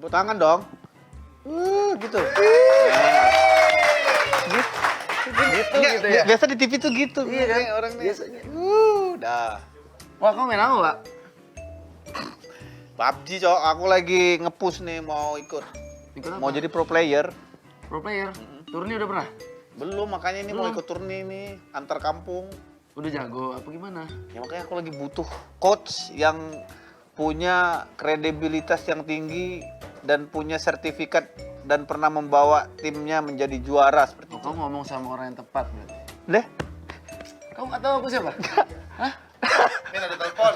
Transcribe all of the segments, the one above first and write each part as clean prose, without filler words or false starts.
Tepuk tangan dong. Gitu. Gitu ya. Biasa di TV tuh gitu. Iya kan? Orang biasanya. Dah. Wah, kamu main apa, Pak? PUBG, Cok. Aku lagi nge-push nih mau ikut. Ikut apa? Mau jadi pro player. Pro player. Turunnya udah pernah? Belum, makanya ini mau ikut turni nih antar kampung. Udah jago apa gimana? Ya makanya aku lagi butuh coach yang punya kredibilitas yang tinggi dan punya sertifikat dan pernah membawa timnya menjadi juara seperti itu. Kamu ngomong sama orang yang tepat berarti. Deh, Kamu nggak tahu aku siapa? Hah? Min ada telepon.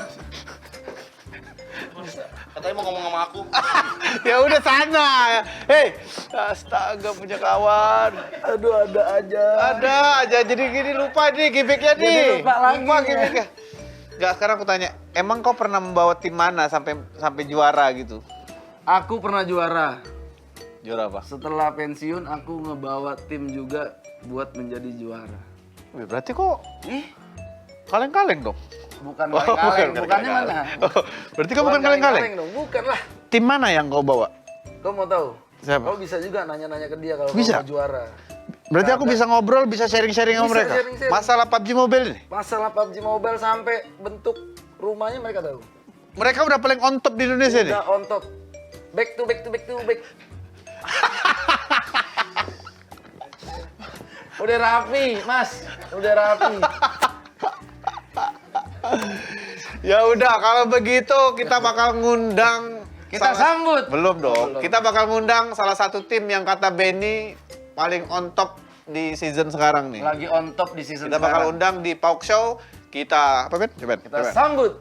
Katanya mau ngomong sama aku. ya udah sana. Hei, astaga punya kawan. Aduh, ada aja. Ada aja, jadi gini lupa nih gimmicknya nih. Jadi lupa lagi ya. Gimmicknya. Enggak, sekarang aku tanya, emang kau pernah membawa tim mana sampai juara gitu? Aku pernah juara. Juara apa? Setelah pensiun, aku ngebawa tim juga buat menjadi juara. Wih, berarti kok Ih, kaleng-kaleng dong? bukan Oh, kaleng-kaleng. bukan Bukannya kaleng-kaleng. mana? Oh, berarti kau bukan kaleng-kaleng? dong, bukan lah. Tim mana yang kau bawa? Kau mau tahu? Siapa? Kau bisa juga nanya-nanya ke dia kalau kau Bisa? mau juara. Berarti aku bisa ngobrol, bisa sharing-sharing sama Bisa mereka? sharing-sharing. Masalah PUBG Mobile nih? Masalah PUBG Mobile sampai bentuk rumahnya mereka tahu. Mereka udah paling on top di Indonesia nih? Udah on top. Back to back. Udah rapi, Mas. Udah rapi. Ya udah, kalau begitu kita bakal ngundang. Kita sambut. Belum dong. Belum. Kita bakal ngundang salah satu tim yang kata Benny paling on top di season sekarang nih. Lagi on top di season Kita bakal sekarang. undang di Pauk Show. Kita apa Ben? Coba. Kita sambut.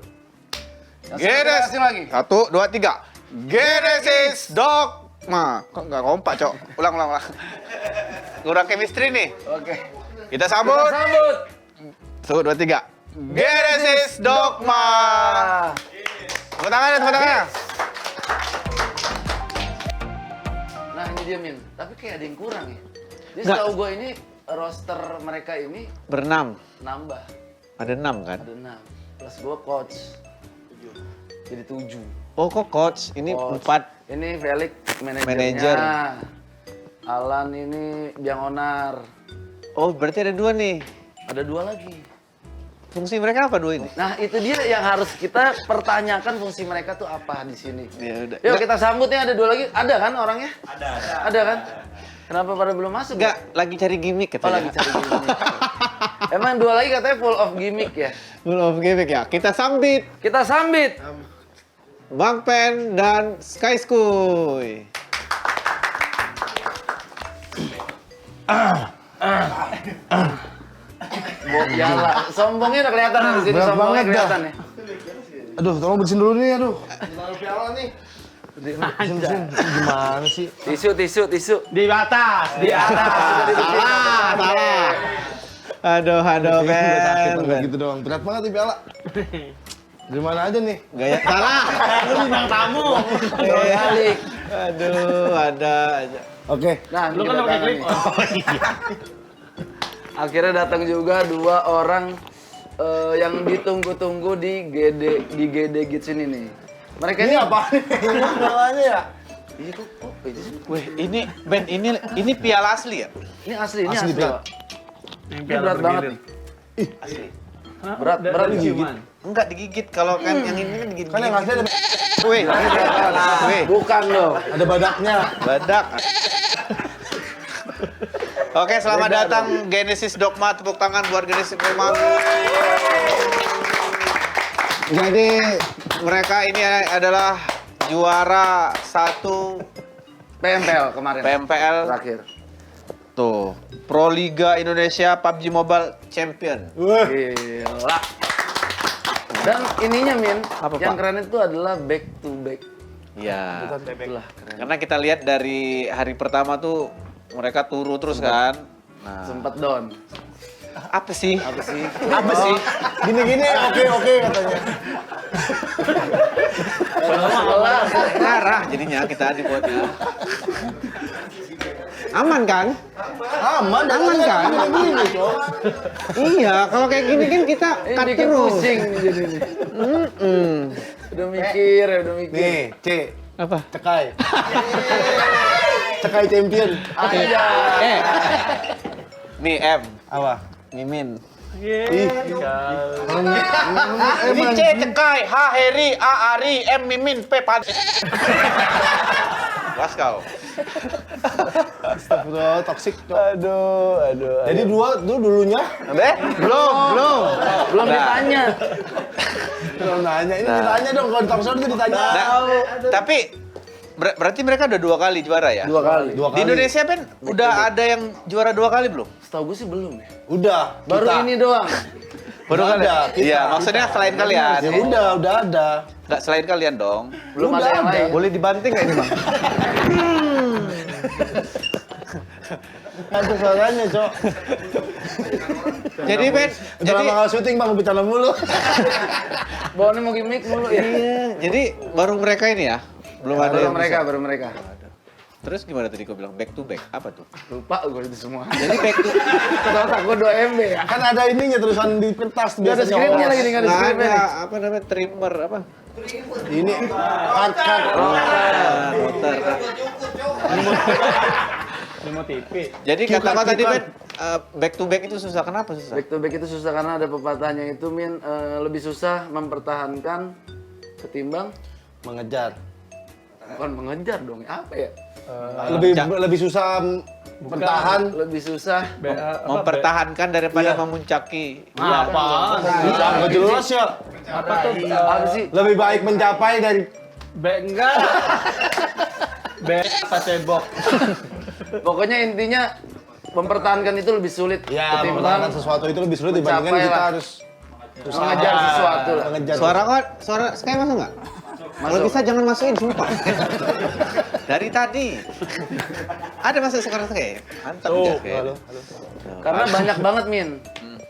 Yang Gedes. kasih lagi. 1, 2, 3. Genesis Dogma. Kok nggak kompak, Cok? Ulang. Kurang chemistry nih. Oke. Kita Kita sambut. sambut. 1, 2, 3. Genesis Dogma. Tepuk tangannya. Nah, ini dia, Min. Tapi kayak ada yang kurang ya. Jadi Nggak. setahu gue ini roster mereka ini Berenam. nambah. Ada 6 kan? Ada 6. Plus gue coach. Jadi 7. Oh, kok coach? Ini Coach. 4. Ini Felix manajernya. Manajer. Alan ini biang onar. Oh, berarti ada 2 nih. Ada 2 lagi. Fungsi mereka apa 2 ini? Nah, itu dia yang harus kita pertanyakan fungsi mereka tuh apa di sini. Ya udah. Yuk kita sambutnya, ada 2 lagi. Ada kan orangnya? Ada kan? Kenapa pada belum masuk? Enggak, lagi cari gimmick Oh, katanya. lagi cari gimmick. Emang 2 lagi katanya full of gimmick ya? Full of gimmick ya. Kita sambit Kita sambit. Bang Pen dan Sky Skuy. Yala. Sombongnya udah kelihatan di sini, Berat sombongnya banget kelihatan ya. Aduh, tolong bersihin dulu nih, aduh. Piala nih. Bersihin. Gimana sih? Tisu. Di atas. Di atas. Salah. Aduh, Sakit Ben. gitu doang. Berat banget nih piala. Di mana aja nih? Gaya salah. Lu bintang tamu. Balik. Aduh, ada aja. Oke. Nah, Lu kan pakai klip. Akhirnya datang juga 2 orang yang ditunggu-tunggu di GD Gigs ini nih. Mereka ini apa? Pialanya ya? Iya kok itu sih? Wih, ini Ben, ini piala asli ya? Ini asli, Asli, Pak. Piala. Ini berat banget nih. Asli. Berat Ciuman. Enggak digigit, kalau kan yang ini kan digigit. Kan yang asli ada Wih, wih, Bukan loh. ada badaknya. badak. Oke, selamat datang Genesis Dogma. Tepuk tangan buat Genesis Dogma. Jadi mereka ini adalah juara 1 PMPL kemarin. PMPL Terakhir. tuh, Pro Liga Indonesia PUBG Mobile Champion. Gila. Dan ininya Min, Apa, yang Pak? keren itu adalah back to back. Iya. Itulah keren. Karena kita lihat dari hari pertama tuh mereka turu terus kan. Nah, Sempet down. apa sih? Apa sih? Apa sih? Gini-gini oke katanya. Ngarah jadinya kita dibuatnya. Aman kan? Aman kan? Gini, Cok. Iya, kalau kayak gini kan kita Ini cut bikin terus. pusing nih jadi nih. Mm-mm. Udah mikir ya, udah mikir. Nih, C. Apa? Cekai. Cekai champion. Nih M. Apa? Mimin. Ih. Ini C Cekai, H Heri, A Ari, M Mimin, P Pan. Was kau. Astagfirullah, toksik. Cok. Aduh. Jadi dulunya Belum ditanya. belum nanya. Ini ditanya dong, kalau di talk show itu ditanya. Tapi berarti mereka udah 2 kali juara ya? 2 kali. Di Indonesia Ben udah ada yang juara 2 kali belum? Setahu gue sih belum ya. Udah. Baru kita. ini doang. Baru Udah kali. ada, kita. Iya, maksudnya selain kalian. Ya udah ada. Nggak selain kalian dong. Belum Udah ada yang ada. lain. Boleh dibanting nggak ini bang? Itu suaranya, Cok. Jadi Ben, Udah lama nggak syuting, Bang, bicara mulu. Bawaannya mau gimmick mulu ya. jadi baru mereka ini ya? Belum ada yang Baru mereka. Terus gimana tadi kau bilang back to back? Apa tuh? Lupa gue itu semua. Jadi back to Otak gue 2 MB ya. Kan ada ininya tulisan di kertas Nggak ada skripnya lagi nih, nggak ada nggak skripnya ada nih. apa namanya trimmer apa? Ini cut. Rotor. Ini mau TV. Jadi Cue kata-kata card, tadi cue Ben, back to back itu susah. Kenapa susah? Back to back itu susah karena ada pepatahnya itu lebih susah mempertahankan ketimbang Mengejar. bukan mengejar dong. Apa ya? Lebih susah bertahan. Lebih susah Mempertahankan daripada memuncaki. Apa? Nggak jelas ya. apa sih? Lebih baik mencapai dari Back enggak? Back apa cebok? Pokoknya intinya mempertahankan itu lebih sulit ya ketimbang mempertahankan sesuatu itu lebih sulit dibandingkan mencapai kita lah. harus mengejar sesuatu lah. mengejar. Suara Sky masuk nggak? Kalau bisa jangan masukin, sumpah. Dari tadi. Ada masuk suara Sky? Mantap ya, Sky. Halo. Karena banyak banget Min.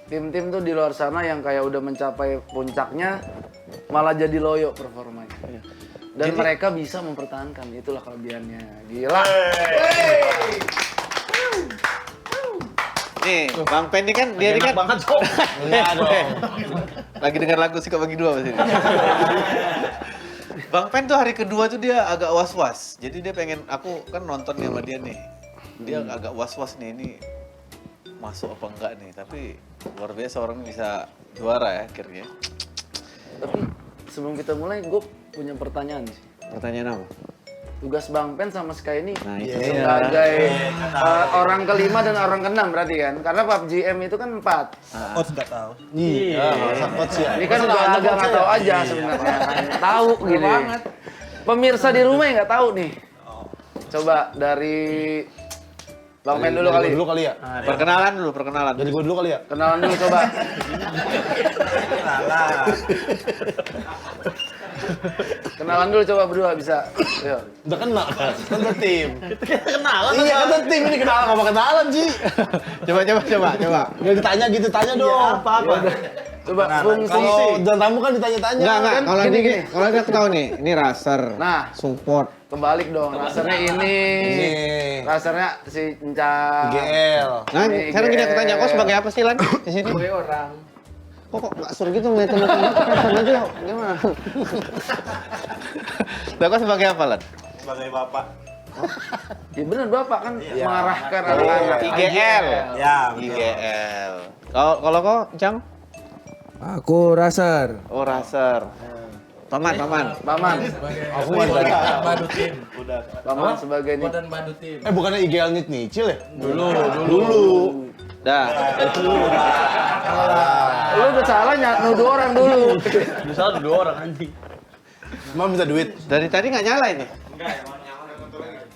Tim-tim tuh di luar sana yang kayak udah mencapai puncaknya malah jadi loyo performanya. Dan mereka bisa mempertahankan, itulah kelebihannya. Gila. Nih, Bang Pen ini kan dia ini kan banget kok. Enggak dong. lagi dengar lagu Suka Bagi Dua pasti. Bang Pen tuh hari kedua tuh dia agak was-was. Jadi dia pengen, aku kan nonton nih sama dia nih. Dia agak was-was nih, ini masuk apa enggak nih. Tapi luar biasa orang ini bisa juara ya akhirnya. Tapi sebelum kita mulai, gue punya pertanyaan sih. Pertanyaan apa? Tugas Bang Pen sama Sky ini Nah itu Iya. dia. sebagai orang kelima dan orang keenam berarti kan? Karena PUBG M itu kan 4. Coach nggak tahu. Iya, nggak usah coach ya. Ini kan udah agak nggak tahu aja sebenarnya. Tahu gini. Pemirsa di rumah yang nggak tahu nih. Coba dari Bang Pen dulu kali. Dulu kali ya. Perkenalan dulu. Jadi gue dulu kali ya. Kenalan dulu coba. Kenalan dulu coba berdua bisa. Ayo. Udah kenal kan? Kan udah tim. Kenalan. Iya kan udah tim ini kenalan apa kenalan sih? Coba. Nggak ditanya gitu tanya dong. Apa? Coba fungsi. Kalau dan tamu kan ditanya-tanya. Enggak. Kan Kalau gini, ini, gini. kalau ini aku tahu nih, ini raser. Nah. Support. Kebalik dong. Rasernya ini. Ini. Rasernya si Encang. GL. Nah, Ini sekarang gini aku tanya, kau GL. sebagai apa sih Lan di sini? Sebagai orang. Kok nggak suruh gitu ngeliatin aku? Sama aja, gimana? Lah kau sebagai apa Lan? Sebagai bapak. Ya bener Bapak kan mengarahkan anak-anak. IGL. Ya, betul. IGL. Kalau kau, Cang? Aku Raser. Oh, raser. Paman. Paman. Aku nggak ditanya. Badu tim. Paman sebagai ini. Dan Badu tim. Bukannya IGL nyicil ya? Dulu. Dah. Lu udah salah nuduh orang dulu. Bisa 2 orang anjing. Mau minta duit. Dari tadi nggak nyala ini.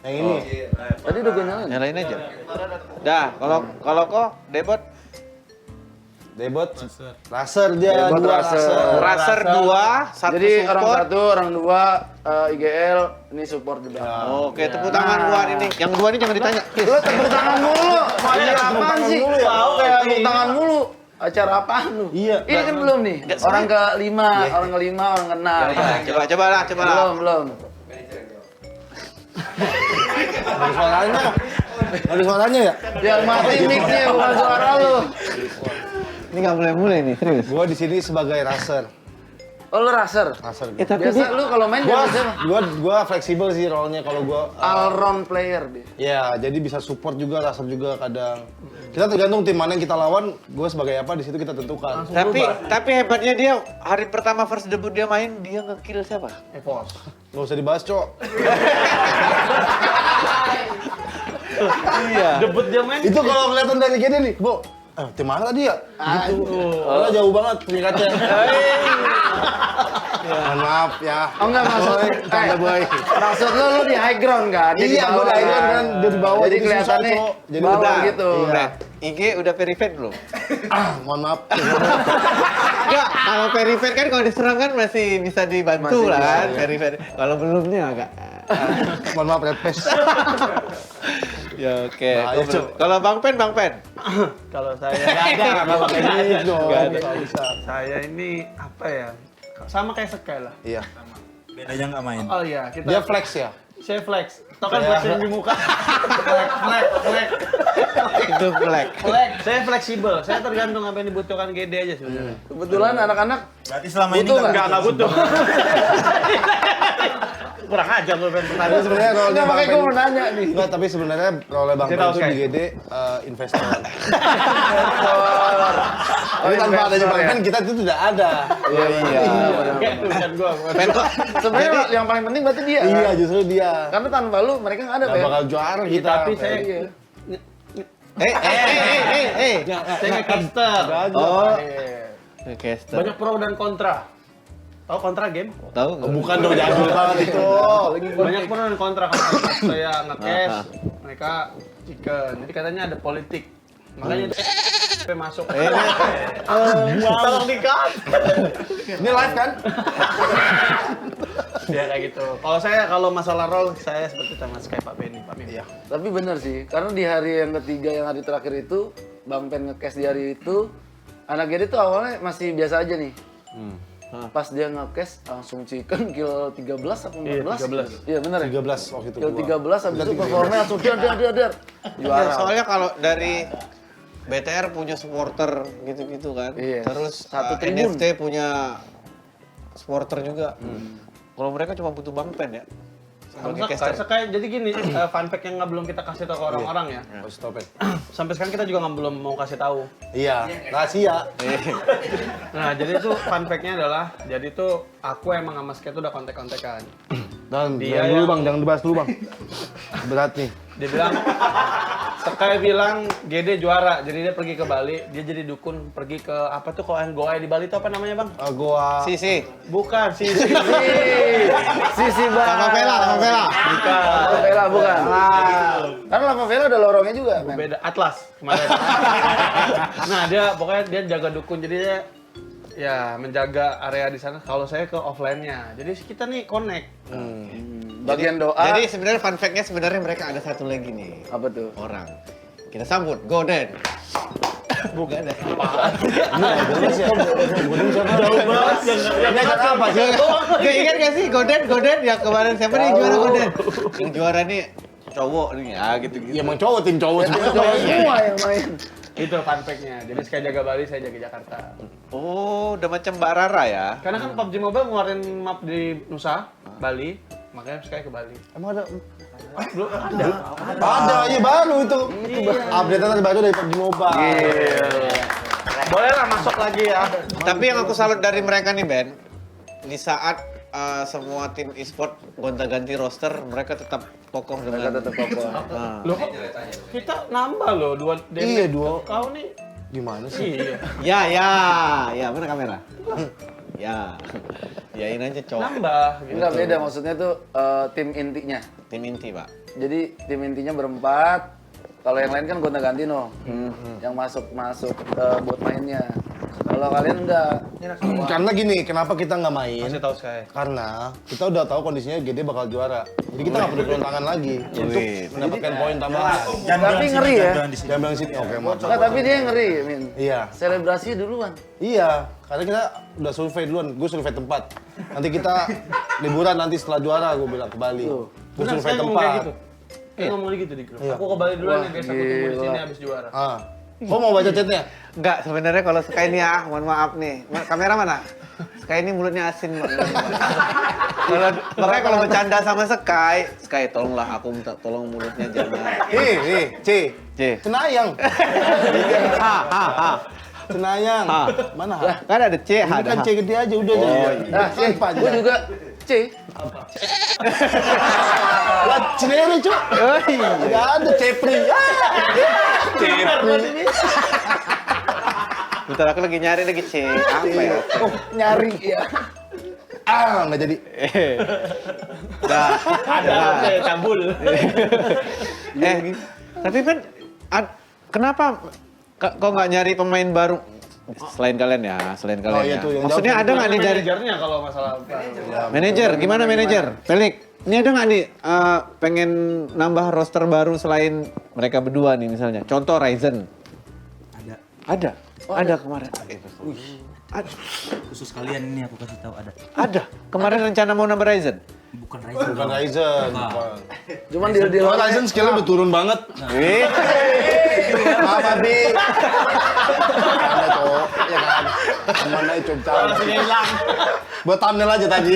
Yang ini. Tadi udah gue nyalain. Nyalain aja. Dah, kalau kau debot Debot. Raser dia. Debot dua raser. raser 2, 1 Jadi support. orang 1, orang 2 IGL, ini support juga. Oke, tepuk tangan buat ini. Yang 2 ini jangan ditanya. Lu tepuk tangan mulu. Acara apaan sih? Tahu kayak tepuk tangan mulu. Acara apaan lu? Iya. Ini kan belum nih. Orang ke-5, orang ke-5, orang ke-6. Coba lah. Belum. Ada suaranya. Ada suaranya ya? Yang mati mic-nya bukan suara lu. Ini nggak mulai nih, serius. Gua di sini sebagai raser. Oh lu raser? Raser Eh, gitu. tapi Biasa lu kalau main Gua, jadi siapa? gua fleksibel sih role-nya kalau gua. All round player dia. Ya, jadi bisa support juga, raser juga kadang. Kita tergantung tim mana yang kita lawan, gue sebagai apa di situ kita tentukan. tapi hebatnya dia hari pertama first debut dia main dia nge-kill siapa? Evos. Gak usah dibahas, Cok. Iya. Debut dia main. Itu kalau kelihatan dari gini nih, Bu. Tim mana tadi ya? Gitu. Karena jauh banget peringkatnya. Mohon maaf ya. Oh enggak maksud Boy. maksud lu di high ground kan? Dia di Iya, bawah gue dari kan dia di bawah Jadi susah, kelihatannya Cok. Jadi bawah udah gitu. Iya. IG udah verified belum? Mohon maaf. Enggak, kalau verified kan kalau diserang kan masih bisa dibantu Masih lah bisa, kan, ya. verified. Kalau belumnya agak. Mohon maaf Red Face. Ya oke. Bahaya, Cok. Kalau Bang Pen. Kalau saya nggak ada. Kalau kayak gitu. Nggak ada. Nggak bisa. Saya ini apa ya? Sama kayak Sekal lah. Iya. Bedanya nggak main. Oh iya, kita. Dia flex ya. Saya flex. Tau kan Iya. flex yang di muka? Flex. Itu black. Flex. Saya fleksibel. Saya tergantung apa yang dibutuhkan GD aja sebenarnya. Kebetulan anak-anak Berarti selama ini Butuh nggak Nggak butuh. Kurang ajar lu Ben. Tapi sebenarnya role Enggak, makanya gue mau nanya nih. Enggak, tapi sebenarnya role Bang Kita Pen itu oke. di GD investor. Oh, Tapi tanpa adanya investor Bang ya? Pen kita itu tidak ada. Iya. Kayak itu bukan gua. Pen kok. Sebenarnya yang paling penting berarti dia. Iya, kan? justru dia. Karena tanpa lu mereka nggak ada, Nggak Pen. bakal juara Iya, kita. tapi saya Iya. saya nge-caster. Oh. Oke, Banyak pro dan kontra. Tahu kontra game? tahu nggak? Bukan dong, jadul banget itu. Banyak pro dan kontra kalau saya nge-cash, mereka chicken. Jadi katanya ada politik. Makanya dia masuk. Tolong di-cut. Ini live kan? Ya kayak gitu. Kalau saya kalau masalah role saya seperti sama kayak Pak Benny, Pak Mim. Iya. Tapi bener sih, karena di hari yang ketiga yang hari terakhir itu Bang Pen nge-cash di hari itu anak Gede tuh awalnya masih biasa aja nih. Pas dia nge-cash langsung chicken kill 13 atau 14? Iya, 13. Iya bener ya? 13 waktu itu. Kill gua. 13 habis itu performanya langsung dar. Iya, Juara. soalnya kalau dari BTR punya supporter gitu-gitu kan. Iya. Terus Satu tribun. NFT punya supporter juga. Kalau mereka cuma butuh Bang Pen ya. Sebagai caster. Sekali, jadi gini, fun fact yang belum kita kasih tahu ke orang-orang ya. Oh, stop it. Sampai sekarang kita juga belum mau kasih tahu. Iya, rahasia. Nah, jadi itu fun fact-nya adalah, jadi itu aku emang sama Sky itu udah kontek-kontekan. Dan Dia jangan dulu yang- Bang, jangan dibahas dulu Bang. Berat nih. Dia bilang, Sky bilang GD juara, jadi dia pergi ke Bali, dia jadi dukun pergi ke apa tuh kalau yang goa di Bali itu apa namanya Bang? Gua Si. Bukan, si Sisi Bang. Lava Vela. Lava Vela bukan. Karena Lava Vela ada lorongnya juga, men. beda Atlas kemarin. Nah dia pokoknya dia jaga dukun jadi dia ya menjaga area di sana. Kalau saya ke offline-nya, jadi kita nih connect. Bagian doa. Jadi sebenarnya fun fact-nya sebenarnya mereka ada satu lagi nih apa tuh? orang. Kita sambut Goden. Bukan ada. Ini acara apa sih? Gak ingat gak sih Goden yang kemarin siapa nih juara Goden? Yang juara nih cowok nih ya gitu-gitu. Ya emang cowok, tim cowok semua. Semua yang main. Itu fun fact-nya. Jadi Sky jaga Bali, saya jaga Jakarta. Oh, udah macam Mbak Rara ya? Karena kan PUBG Mobile ngeluarin map di Nusa, Bali, makanya Sky ke Bali. Emang ada? Belum ada. Ada, iya baru itu. Update-an terbaru dari PUBG Mobile. Boleh lah masuk lagi ya. Tapi yang aku salut dari mereka nih Ben, di saat semua tim e-sport gonta-ganti roster, mereka tetap kokoh dengan. Mereka tetap kokoh. Nah. Loh kok kita nambah loh dua Iya, damage. dua. Kau nih. Gimana sih? Iya. Ya, mana kamera? Ya, yain aja cowok. Nambah. Gitu. Enggak beda maksudnya tuh tim intinya. Tim inti pak. Jadi tim intinya berempat. Kalau yang lain kan gonta-ganti no. Yang masuk buat mainnya. Kalau kalian enggak. Karena gini, kenapa kita nggak main? Kasih tahu Sky. Karena kita udah tahu kondisinya GD bakal juara. Jadi kita nggak perlu turun tangan lagi untuk mendapatkan poin tambahan. Tapi ngeri ya. Jangan bilang sini, oke maaf. Enggak, tapi dia ngeri, Min. Iya, Selebrasi duluan. iya. Karena kita udah survei duluan, gue survei tempat. Nanti kita liburan nanti setelah juara, gue bilang ke Bali. Gue Benar, survei saya ngomong kayak tempat. gitu. Kayak ngomong gitu di grup. Aku ke Bali duluan ya guys, aku tunggu di sini habis juara. Ah, kok mau baca chatnya? Enggak, sebenarnya kalau Sky ini ya, mohon maaf nih. Kamera mana? Sky ini mulutnya asin banget. Makanya kalau bercanda sama Sky tolonglah aku minta tolong mulutnya jangan. C. C. Cenayang. Cenayang. Mana H? Kan ada C, Ini kan C gede aja udah jadi. Nah, gue juga C. Lah, Cinere, Cuk. Enggak ada Cepri. Cepri. Bentar aku lagi nyari lagi C. Apa ya? Oh, nyari ya. Enggak jadi. Dah. Ada cabul. Tapi kan kenapa kok nggak nyari pemain baru selain kalian ya? Selain kalian iya ya. tuh, yang Maksudnya ada nggak nih dari Manajernya kalau masalah manajer? Gimana manajer? Pelik. Ini ada nggak nih pengen nambah roster baru selain mereka berdua nih misalnya? Contoh Ryzen. Ada. Ada. Ada kemarin. Ada. Khusus kalian ini aku kasih tahu ada. Ada. Kemarin rencana mau nambah Ryzen. Bukan Ryzen. Bukan Ryzen. Cuman di Oh, Ryzen skillnya udah turun banget. Wih. Apa, Bi? Ada tuh, ya kan? Aman aja coba. hilang. Buat thumbnail aja tadi.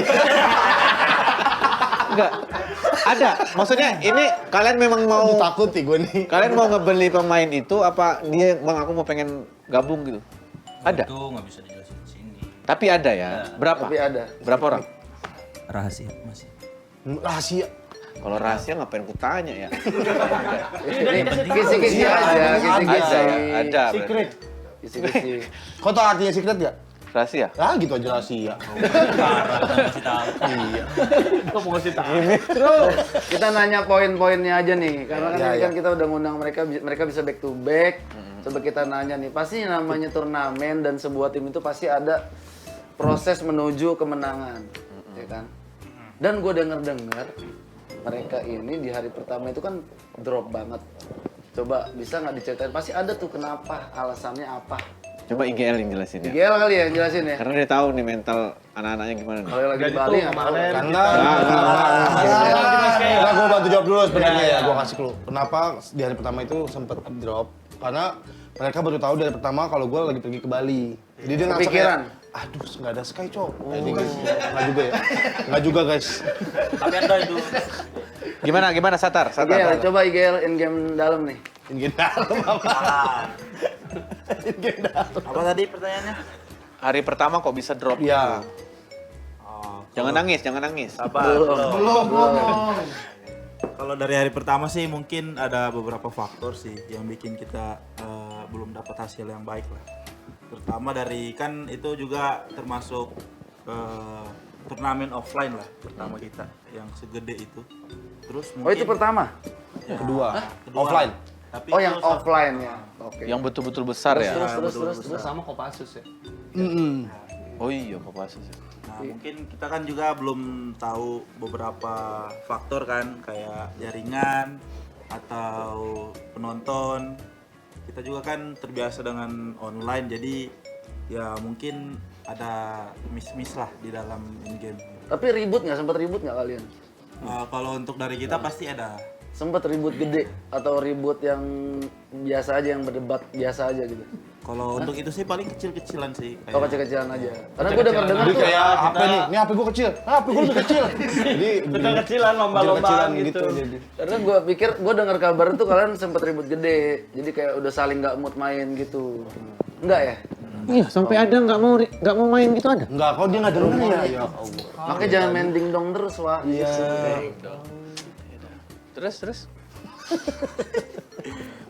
Enggak. Ada. Maksudnya ini kalian memang mau Takut nih gue nih. kalian mau ngebeli pemain itu apa dia Bang aku mau pengen gabung gitu? Ada. Itu nggak bisa dijelasin di sini. Tapi ada ya. Berapa? Tapi ada. Berapa orang? Rahasia masih. Rahasia. Kalau rahasia ngapain ku tanya ya? Kisi-kisi aja, kisi-kisi. Ada. Secret. Kisi-kisi. Kau tau artinya secret gak? Rahasia. Ah gitu aja rahasia. Masih tahu. Iya. Kok mau ngasih tahu? Terus kita nanya poin-poinnya aja nih, karena kan Ya, ini ya. kan kita udah ngundang mereka bisa back to back. Coba kita nanya nih, pasti namanya turnamen dan sebuah tim itu pasti ada proses menuju kemenangan, ya kan? Dan gue denger mereka ini di hari pertama itu kan drop banget. Coba bisa nggak diceritain? Pasti ada tuh kenapa, alasannya apa? Coba IGL yang jelasin ya. IGL kali ya yang jelasin ya. Karena dia tahu nih mental anak-anaknya gimana nih. Kalau lagi di Bali nggak mau. Karena gue bantu jawab dulu sebenarnya ya, gue kasih clue. Kenapa di hari pertama itu sempet drop? Karena mereka baru tahu dari pertama kalau gue lagi pergi ke Bali. Jadi dia ngerasa Kepikiran? kayak, aduh nggak ada Sky cok. Jadi nggak juga ya, nggak juga guys. Tapi ada itu. Gimana Satar? IGL, coba IGL in game dalam nih. Ingin dalam apa? Apa tadi pertanyaannya? Hari pertama kok bisa drop? Iya. Oh, Jangan nangis. sabar. Belum ngomong. Kalau dari hari pertama sih mungkin ada beberapa faktor sih yang bikin kita belum dapat hasil yang baik lah. Terutama dari kan itu juga termasuk turnamen offline lah pertama kita yang segede itu. Terus mungkin Oh itu pertama? Kedua. kedua. Offline. Tapi Oh yang itu offline ya. Oke. Yang betul-betul besar ya. Terus. Sama Kopassus ya. Oh iya, Kopassus. Nah, mungkin kita kan juga belum tahu beberapa faktor kan kayak jaringan atau penonton. Kita juga kan terbiasa dengan online jadi ya mungkin ada miss lah di dalam in-game. Tapi ribut nggak? Sempat ribut nggak kalian? Kalau untuk dari kita pasti ada. Sempat ribut gede atau ribut yang biasa aja, yang berdebat biasa aja gitu? Kalau untuk itu sih paling kecil-kecilan sih. Oh kecil-kecilan aja. Karena gue denger-denger Jadi tuh kayak HP nih, ini HP gue kecil, HP gue lebih kecil. Jadi Kecil-kecilan, lomba-lombaan gitu. Jadi. karena gue pikir, gue dengar kabar tuh kalian sempat ribut gede. Jadi kayak udah saling nggak mood main gitu. Enggak ya? Iya, sampai ada nggak mau main gitu ada. Enggak, kok dia nggak denger ya? Ya Allah. Makanya jangan main dingdong terus, Wak. Iya. Terus.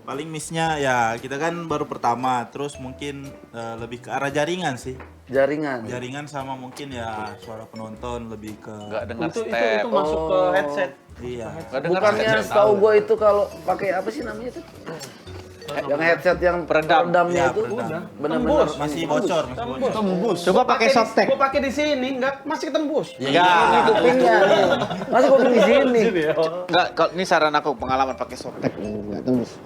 Paling missnya ya kita kan baru pertama, terus mungkin lebih ke arah jaringan sih. Jaringan. Jaringan sama mungkin ya suara penonton lebih ke Nggak dengar Itu step. masuk ke headset. iya. Nggak dengar Bukannya step. setahu gue itu kalau pakai apa sih namanya tuh? Yang headset yang Peredam. peredamnya Ya, itu peredam. benar-benar Masih bocor, masih bocor. Tembus. Coba pakai softtek. Gua pakai di sini enggak masih ketembus. Enggak. kupingnya. Masa kuping di sini? Enggak, kalau ini saran aku pengalaman pakai softtek enggak tembus.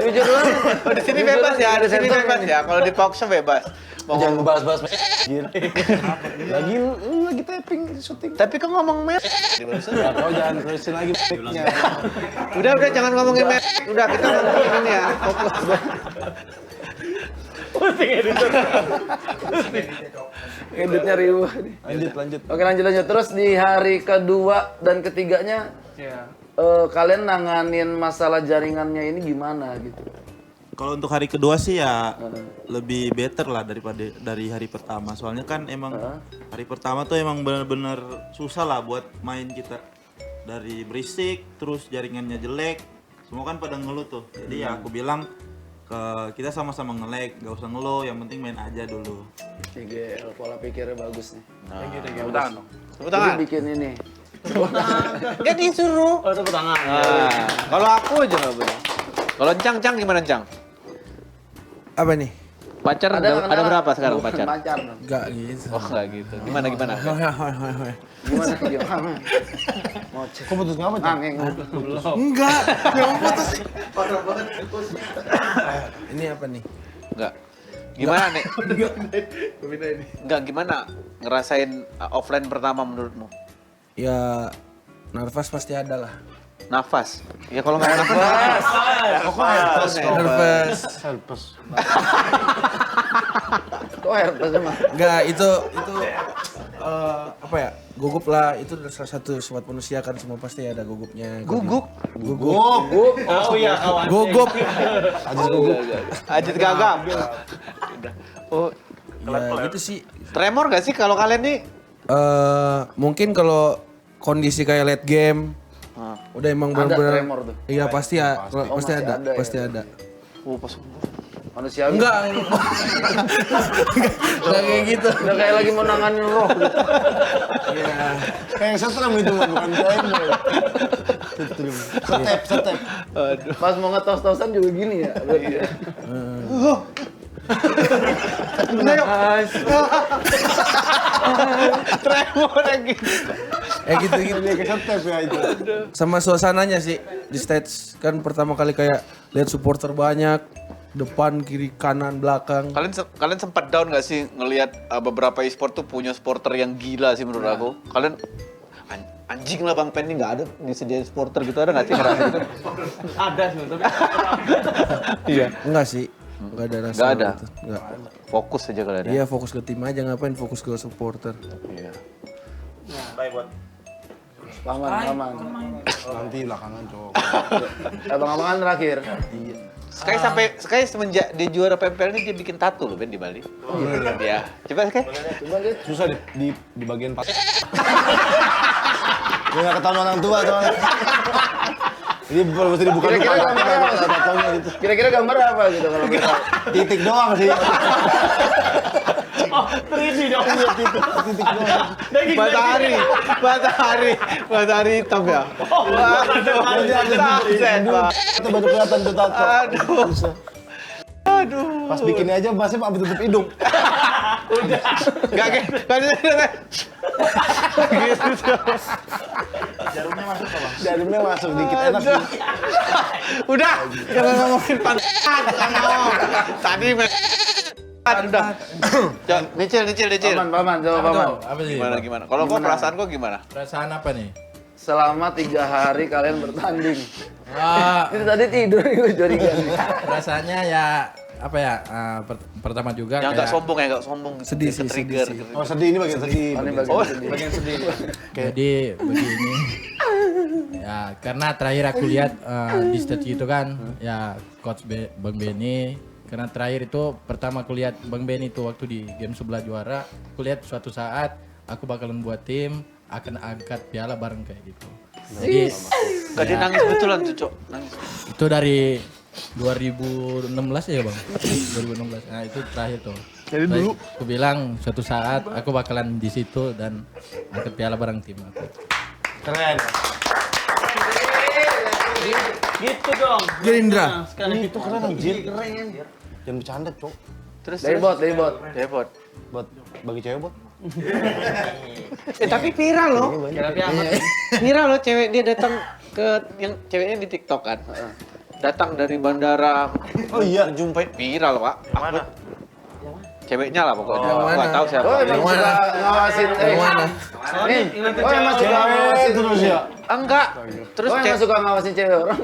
Jujur banget. Oh, di sini bebas ya, di sini bebas ya. Kalau di Talkshow bebas. Mau Jangan ngebahas-bahas lagi lu lagi tapping syuting. Tapi kan ngomong mes. Ya, kau jangan terusin lagi mic-nya. Udah jangan ngomongin mes. Udah kita ngomongin ini ya. Fokus. Editnya riuh. Lanjut. Oke, lanjut. Terus di hari kedua dan ketiganya Iya. kalian nanganin masalah jaringannya ini gimana gitu? Kalau untuk hari kedua sih ya lebih better lah daripada dari hari pertama. Soalnya kan emang hari pertama tuh emang bener-bener susah lah buat main kita. Dari berisik, terus jaringannya jelek, semua kan pada ngeluh tuh. Jadi ya aku bilang kita sama-sama nge-lag, gak usah ngeluh, yang penting main aja dulu. GGL, pola pikirnya bagus nih. Tepuk tangan dong. Tepuk tangan. Jadi bikin ini. Gak disuruh. Oh, tepuk tangan. Nah, kalau aku aja nggak boleh. Kalau Cang gimana Cang? Apa nih? Pacar ada berapa sekarang Bukan pacar? pacar dong. Enggak gitu. Oh nggak gitu. Gimana? Gimana? Mau cek. Kok putus ngapa, Cang? Enggak. Yang putus. Ini apa nih? Nggak. Gimana nih? Nggak gimana ngerasain offline pertama menurutmu? Ya nervous pasti ada lah. Nafas. Ya kalau nggak nafas. Nervous. Kok herpes emang? Enggak, itu apa ya? Gugup lah, itu salah satu sifat manusia kan, semua pasti ada gugupnya. Gugup. Gugup. Oh iya, kawan. Gugup. Ajit gagap. Oh, Ya gitu sih. tremor nggak sih kalau kalian nih? Mungkin kalau kondisi kayak late game udah emang Ada benar-benar. tremor tuh? Iya pasti ya, pasti masih ada, ada ya. pasti ada. Oh, pas Manusiawi. Enggak kayak gitu. Udah kayak lagi mau nanganin roh gitu. Kayak setrum itu mah, bukan tremor. Setep. Pas mau ngetos-tosan juga gini ya. Berarti ya. tremor lagi. Gitu. Kayak setep ya itu. Sama suasananya sih di stage kan pertama kali kayak lihat supporter banyak, depan, kiri, kanan, belakang. Kalian sempat down nggak sih ngelihat beberapa e-sport tuh punya supporter yang gila sih menurut aku. Kalian anjing lah Bang Pen ini nggak ada disediain supporter gitu, ada nggak sih ngerasa gitu? Ada sih, tapi Iya. Enggak sih. Enggak ada rasa. Nggak ada? gitu. Enggak. Fokus aja kalian ya. Iya, fokus ke tim aja, ngapain fokus ke supporter. Iya. Baik buat Paman. Nanti belakangan, Cok. Abang-abangan terakhir. Sky semenjak dia juara PMPL ini dia bikin tato loh Ben di Bali. Iya. Coba Sky. Coba lihat. Susah deh di bagian pas. Gue nggak ketahuan orang tua soalnya. Jadi mesti dibuka Kira-kira dulu, gambar apa? tatonya gitu. Kira-kira gambar apa gitu kalau kita? Titik doang sih. oh, 3D dong lihat itu. Titik doang. Matahari hitam ya. Itu baru kelihatan tuh tato. Aduh. Pas bikinnya aja masih sampai tutup hidung. Gak gitu. Jarumnya masuk dikit enak sih. Udah, jangan ngomongin pantat. Tadi udah. Nicil. Paman, coba paman. Apa sih? Gimana? Kalau gua perasaan gua gimana? Perasaan apa nih? Selama 3 hari kalian bertanding. Ah, Itu tadi tidur gue curiga nih. perasaannya ya apa ya? Pertama juga Yang nggak kayak sombong. Sedih sih, Trigger. sedih sih. Oh sedih ini bagian sedih. Ini bagian sedih. jadi begini. Ya, karena terakhir aku lihat di stage itu kan, ya coach Bang Benny. Karena terakhir itu pertama aku lihat Bang Benny itu waktu di game sebelah juara, aku lihat suatu saat aku bakalan buat tim akan angkat piala bareng kayak gitu. Jadi Gak dia nangis betulan tuh, Cok. Nangis. itu dari 2016 ya Bang? 2016. Nah itu terakhir tuh. Jadi dulu aku bilang suatu saat aku bakalan di situ dan angkat piala bareng tim aku. Keren. Gitu dong. Gerindra. Nah, sekarang Itu keren anjir. Jangan bercanda, Cok. Terus Dari bot. Debot. Buat bagi cewek, Bot. Tapi viral loh. tapi amat. Viral loh cewek dia datang ke yang ceweknya di TikTok kan. Datang dari bandara. Oh iya. Jumpain viral, Pak. Yang mana? Ceweknya lah pokoknya. Yang mana? Enggak tahu siapa. Oh, emang suka ngawasin. Yang mana? Nih. Oh, emang suka ngawasin. Terus ya. Enggak. Terus Oh, emang suka ngawasin cewek orang.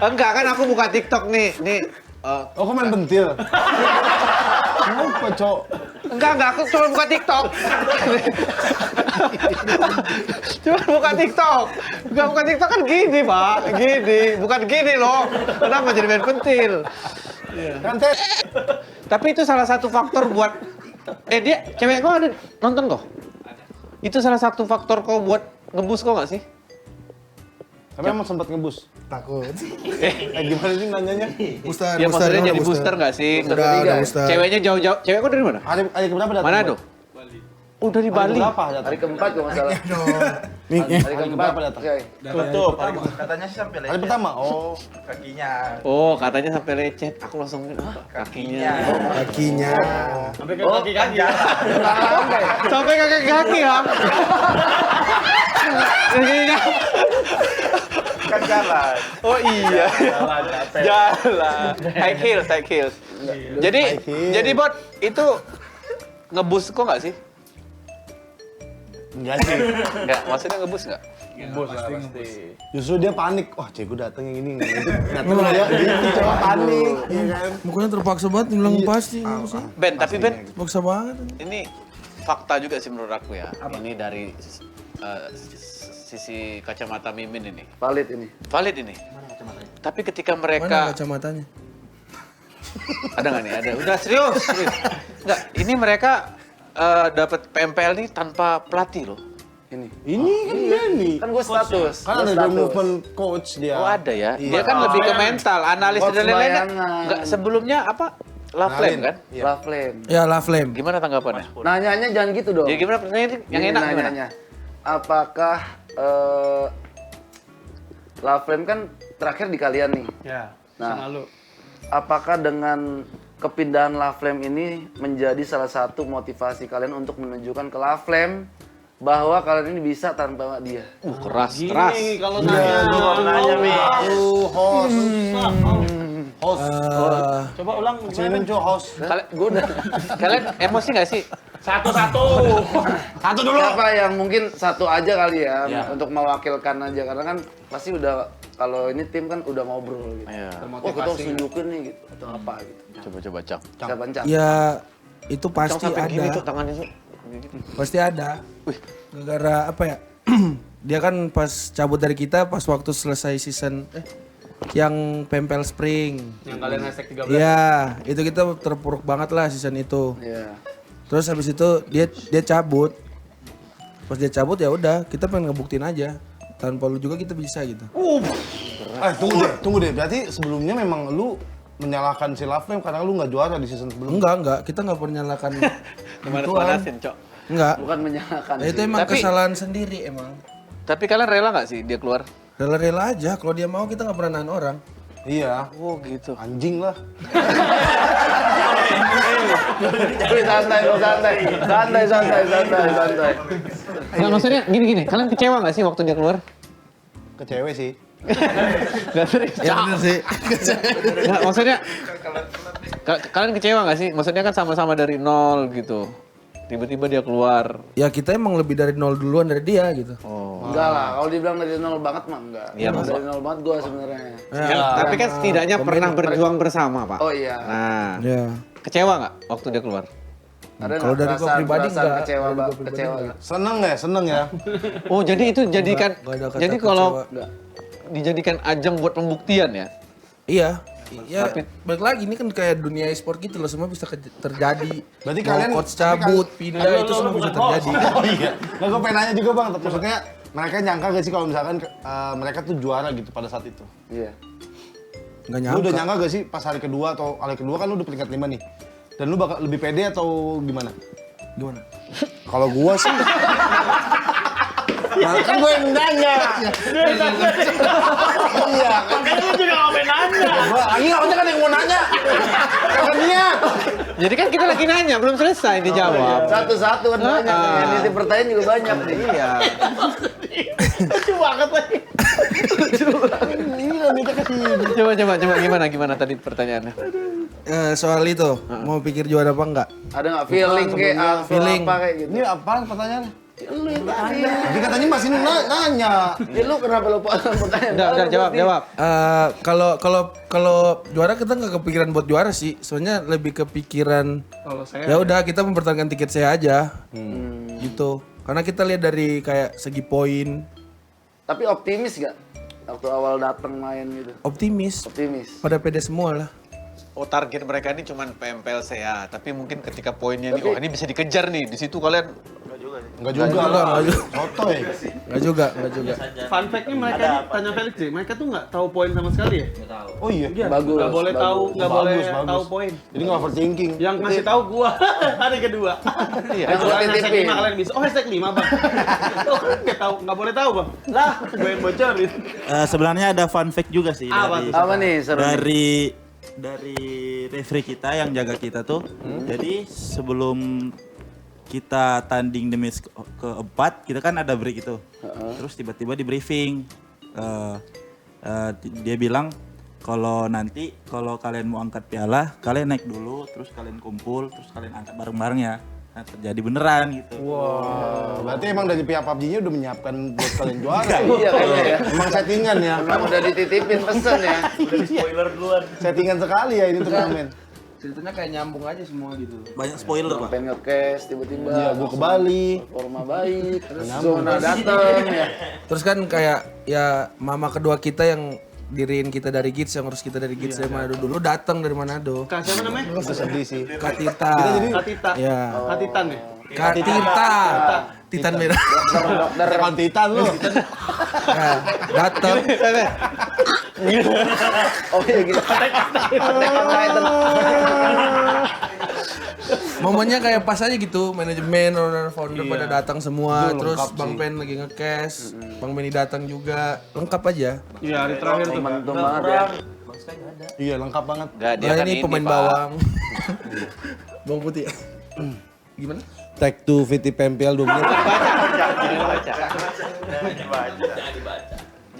enggak kan aku buka TikTok nih. Nih Oh, kok main pentil? Kenapa, Cok? Enggak, aku cuma buka TikTok. Cuma buka TikTok. Enggak buka TikTok kan gini, Pak. Gini, bukan gini loh. Kenapa jadi main pentil? Kan Ted. Tapi itu salah satu faktor buat dia cewek kau ada nonton kok? Itu salah satu faktor kau buat ngebus kau nggak sih? Tapi emang sempat ngebus. Takut. Gimana sih nanyanya? Booster, Ya maksudnya jadi booster nggak sih? Udah booster. Ceweknya jauh-jauh. Cewek kau dari mana? Hari keberapa datang? Mana tuh? Udah di Bali. Berapa datang? Hari keempat kalau nggak salah. Hari keempat keberapa datang? Oke. Tutup, katanya sih sampai Hari pertama? Oh. kakinya. Oh, katanya sampai lecet. Aku langsung kakinya. Kakinya. Sampai ke kaki-kaki. Sampai kaki ya. Kakinya. Kan jalan. Oh iya. Jalan. High heels. Jadi High heel. jadi Bot itu ngebus kok nggak sih? Enggak sih. Enggak, maksudnya ngebus nggak? Bos lah pasti. Justru dia panik. Wah, cewek gue datang yang ini. Datang ya, gitu cewek panik. Iya kan? Mukanya terpaksa banget bilang pasti. Ben, tapi Ben, Paksa banget. ini fakta juga sih menurut aku ya. Ini dari sisi kacamata Mimin ini. Valid ini. Valid ini. Tapi ketika Mana mereka kacamatanya? ada nggak nih? Ada. Udah serius. Enggak, ini mereka dapat PMPL nih tanpa pelatih loh. Ini. Ini. Kan gue status. Kan ada movement coach dia. Oh ada ya. Iya. Dia kan lebih ke mental, analis Coach dan lain-lain. kan. bayangan. Enggak sebelumnya apa? Love Flame kan? Iya. Love Flame. Ya, La Flame. Gimana tanggapannya? Nanyanya jangan gitu dong. Ya gimana pertanyaannya yang Gini enak gimana? nanyanya. Apakah Love Flame kan terakhir di kalian nih. Ya, Nah. lalu. Apakah dengan kepindahan Love Flame ini menjadi salah satu motivasi kalian untuk menunjukkan ke Love Flame bahwa kalian ini bisa tanpa dia? Keras. Gini kalau nanya, Host. Host. coba ulang Sini cu host. Kalian emosi nggak sih? satu-satu. Satu dulu. Siapa yang mungkin satu aja kali ya untuk mewakilkan aja karena kan pasti udah kalau ini tim kan udah ngobrol gitu. Iya. Oh kita harus tunjukin nih gitu atau apa gitu. Coba Cang. Siapa Cang? Ya, itu Cang pasti sampai gini ada. tuh tangannya tuh. Pasti ada. Gara-gara apa ya? Dia kan pas cabut dari kita pas waktu selesai season yang Pempel Spring. Yang kalian hashtag 13. Iya, itu kita terpuruk banget lah season itu. Iya. Terus habis itu dia cabut. Pas dia cabut ya udah, kita pengen ngebuktiin aja. Tanpa lu juga kita bisa gitu. Tunggu deh. Berarti sebelumnya memang lu menyalahkan si Love Flame karena lu nggak juara di season sebelumnya. Enggak, kita nggak pernah nyalakan Panasin, Cok. Enggak. Bukan menyalahkan. Itu sih. emang Tapi- kesalahan sendiri emang. Tapi kalian rela nggak sih dia keluar? Rela-rela aja, kalau dia mau kita nggak pernah nahan orang. Iya. Oh gitu. Anjing lah. Tapi santai. Nggak maksudnya gini. Kalian kecewa nggak sih waktu dia keluar? Ke cewek sih. Nggak serius. Ya bener sih. Nggak, maksudnya kalian kecewa nggak sih? Maksudnya kan sama-sama dari nol gitu. Tiba-tiba dia keluar. Ya kita emang lebih dari nol duluan dari dia gitu. Oh. Enggak lah, kalau dibilang dari nol banget mah enggak. Iya, Dari nol banget gua sebenarnya. Tapi kan setidaknya pernah berjuang bersama, Pak. Oh iya. Nah, Ya. kecewa nggak waktu dia keluar? Ada Kalau dari gua pribadi enggak. kecewa, Dari gua pribadi kecewa. enggak. Seneng ya. Oh, jadi itu jadikan Nggak ada kata jadi kalau kecewa. dijadikan ajang buat pembuktian ya. Iya. Ya, Tapi- balik lagi ini kan kayak dunia e-sport gitu loh, semua bisa terjadi. Berarti Mau kalian- coach cabut, tapi pindah itu semua bisa terjadi. Oh iya. Nah, gue pengen nanya juga bang, maksudnya mereka nyangka gak sih kalau misalkan mereka tuh juara gitu pada saat itu? Iya. Nggak Lu nyangka. udah nyangka gak sih pas hari kedua atau hari kedua kan lu udah peringkat 5 nih? Dan lu bakal lebih pede atau gimana? Gimana? Kalau gua sih nah, kan gue yang nanya. Iya, kan Lu juga ngapain nanya? gua harusnya kan yang mau nanya. Kan dia. Jadi kan kita lagi nanya, belum selesai dijawab. Satu-satu kan banyak. Yang nitip pertanyaan juga banyak nih. Iya. Lucu banget lagi. Coba gimana tadi pertanyaannya? Soal itu, mau pikir juara apa enggak? Ada nggak feeling kayak atau Feeling. apa kayak gitu? Ini apaan pertanyaannya? Lu yang tadi. Jadi katanya masih nanya. Ya lu kenapa lu pertanyaan? Udah, jawab. Kalau juara kita nggak kepikiran buat juara sih. Soalnya lebih kepikiran Kalau saya ya udah kita mempertahankan tiket saya aja. Gitu. Karena kita lihat dari kayak segi poin, Tapi optimis gak? Waktu awal datang main gitu. optimis. Optimis. Pada pede semua lah. Oh, target mereka ini cuman PMPL CA, tapi mungkin ketika poinnya nih, oh ini bisa dikejar nih. Di situ kalian Enggak juga lah. Sotoy. Nggak juga. fun fact-nya mereka nih, tanya Felix sih, mereka tuh nggak tahu poin sama sekali ya? Oh iya. Bagus. Nggak boleh bagus. tahu, nggak boleh Bagus. tahu poin. Jadi nggak overthinking. Yang ngasih tahu gua hari kedua. Iya. Yang gua Hashtag titipin. 5 kalian bisa. Oh hashtag 5 bang. Oh nggak tahu, nggak boleh tahu bang. Lah, gue yang bocorin. Sebenarnya ada fun fact juga sih Apa dari tuh? Apa nih seru nih? dari referee kita yang jaga kita tuh. Jadi sebelum kita tanding di match keempat, kita kan ada break itu. Terus tiba-tiba di briefing, dia bilang kalau nanti kalau kalian mau angkat piala, kalian naik dulu, terus kalian kumpul, terus kalian angkat bareng-bareng ya. Nah, terjadi beneran gitu. Berarti emang dari pihak PUBG-nya udah menyiapkan buat kalian juara. Iya kayaknya ya. Emang settingan ya. Emang udah dititipin pesen ya. Settingan sekali ya ini turnamen. Ceritanya kayak nyambung aja semua gitu. Banyak spoiler, Pak. Pengen nge-cash tiba-tiba. Iya, gua ke Bali. Forma baik, terus zona dateng ya. Terus kan kayak ya mama kedua kita yang diriin kita dari Gids, yang harus kita dari Gids dari Manado dulu datang dari Manado. Kak siapa namanya? Lu sedih sih. Katita. Katita. Ya. Katitan ya? Katita. Titan merah. Dokter Kontitan lu. Nah, datang. oh iya gitu. Momennya kayak pas aja gitu, manajemen, owner, founder pada datang semua, terus Bang Pen lagi nge-cash, Bang Benny datang juga, lengkap aja. Iya hari terakhir tuh. Momentum banget ya. Iya, lengkap banget. enggak dia Nah, kan ini pemain Pak. bawang. Bawang putih. Gimana? Tag to VT PMPL 2 menit.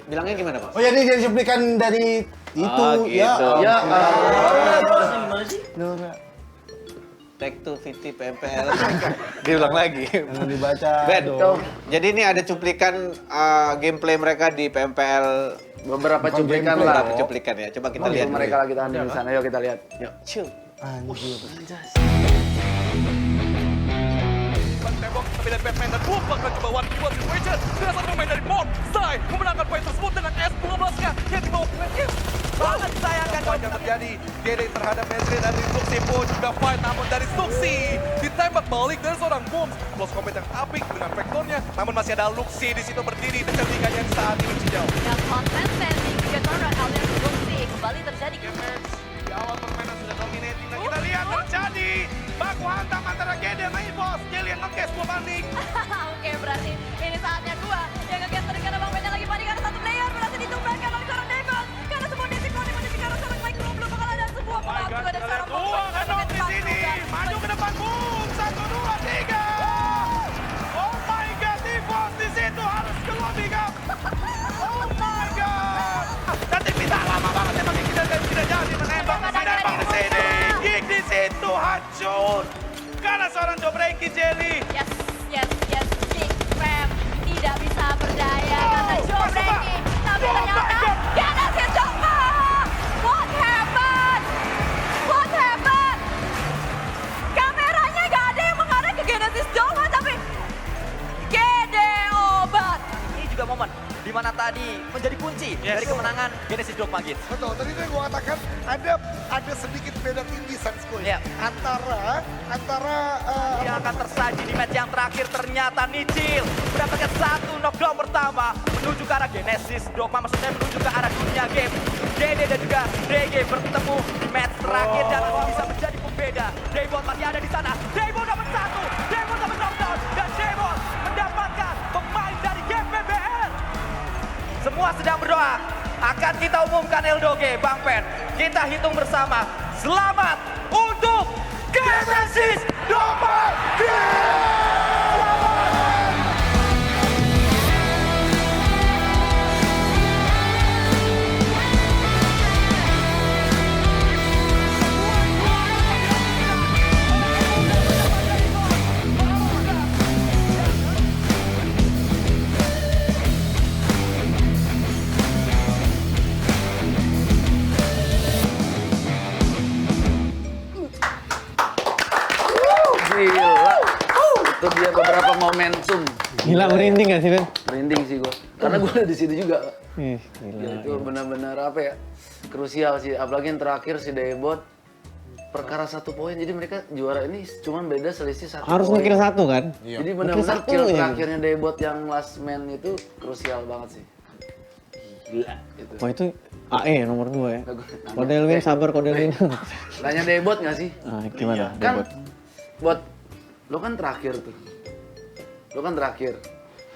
Bilangnya gimana, Pak? Oh ya, ini jadi cuplikan dari itu Oh, gitu. ya. Ya, Tag to VT PMPL. Diulang lagi. Jangan dibaca. Ben, dong. jadi ini ada cuplikan gameplay mereka di PMPL. beberapa cuplikan lah. Beberapa cuplikan ya. Coba kita lihat. Waktu mereka lagi tanding di sana, yuk kita lihat. Yuk, chill. tembok tapi dari Batman dan boom bahkan ke bawah keyword situation dengan satu pemain dari Mod Sai memenangkan poin tersebut dengan S15-nya yang dibawa ke game. Sangat disayangkan poin yang terjadi GD terhadap Mesri dari Suksi pun juga fight namun dari Suksi ditembak balik dari seorang boom close combat yang apik dengan vektornya namun masih ada Luxi di situ berdiri kecantikan yang saat ini sejauh. Dan konten standing juga turret alias Luxi kembali terjadi. Di awal permainan sudah dominating dan kita lihat terjadi baku hantam antara GD dan Evos. Jelly yang nge-case gua panik. Oke, berarti ini saatnya dua yang nge-gas tadi karena Bang Benya lagi panik karena satu player berhasil ditumbangkan oleh seorang Demon karena semua disiplin karena seorang Mike belum bakal ada sebuah penalti juga dari seorang Dua Henok di sini. Maju ke depan. Boom. 1, 2, 3. Oh my god. Evos di situ harus keluar big up. Oh my god. Nanti bisa lama banget emangnya kita tidak jadi menembak. Menembak di sini. Gig di situ hancur. Karena seorang Jobreki Jelly. Yes, Big Ram tidak bisa berdaya karena Joe Brady. Tapi ternyata Genesis Dogma. What happened? Kameranya gak ada yang mengarah ke Genesis Dogma tapi GD Obat. Ini juga momen di mana tadi menjadi kunci dari kemenangan Genesis Dogma Kids. Betul, tadi itu yang gue katakan ada sedikit beda tinggi Sunschool Iya. antara Yang akan tersaji di match yang terakhir ternyata Nicil mendapatkan satu knockdown pertama menuju ke arah Genesis Dogma, maksudnya menuju ke arah dunia game. GD dan juga DG bertemu di match terakhir dan bisa menjadi pembeda. Daybot masih ada di sana. Daybot dapat satu, Daybot dapat knockdown dan Daybot mendapatkan pemain dari game PBR. Semua sedang berdoa. Akan kita umumkan Eldoge, Bang Pen. Kita hitung bersama. Selamat untuk Genesis Dogma Itu dia beberapa momentum. Gila merinding gak sih Ben? Merinding sih gua. Karena gua ada di situ juga. Gila. Ya, itu benar-benar apa ya? Krusial sih. Apalagi yang terakhir si Debot perkara 1 poin. Jadi mereka juara ini cuma beda selisih 1 poin. Harus ngekill 1 kan? Jadi benar-benar kill terakhirnya Debot yang last man itu krusial banget sih. Gila itu. Wah itu AE nomor 2 ya. Kodel win sabar kodel win. Tanya Debot nggak sih? Gimana Kan, Debot? Bot, lo kan terakhir tuh. Lo kan terakhir.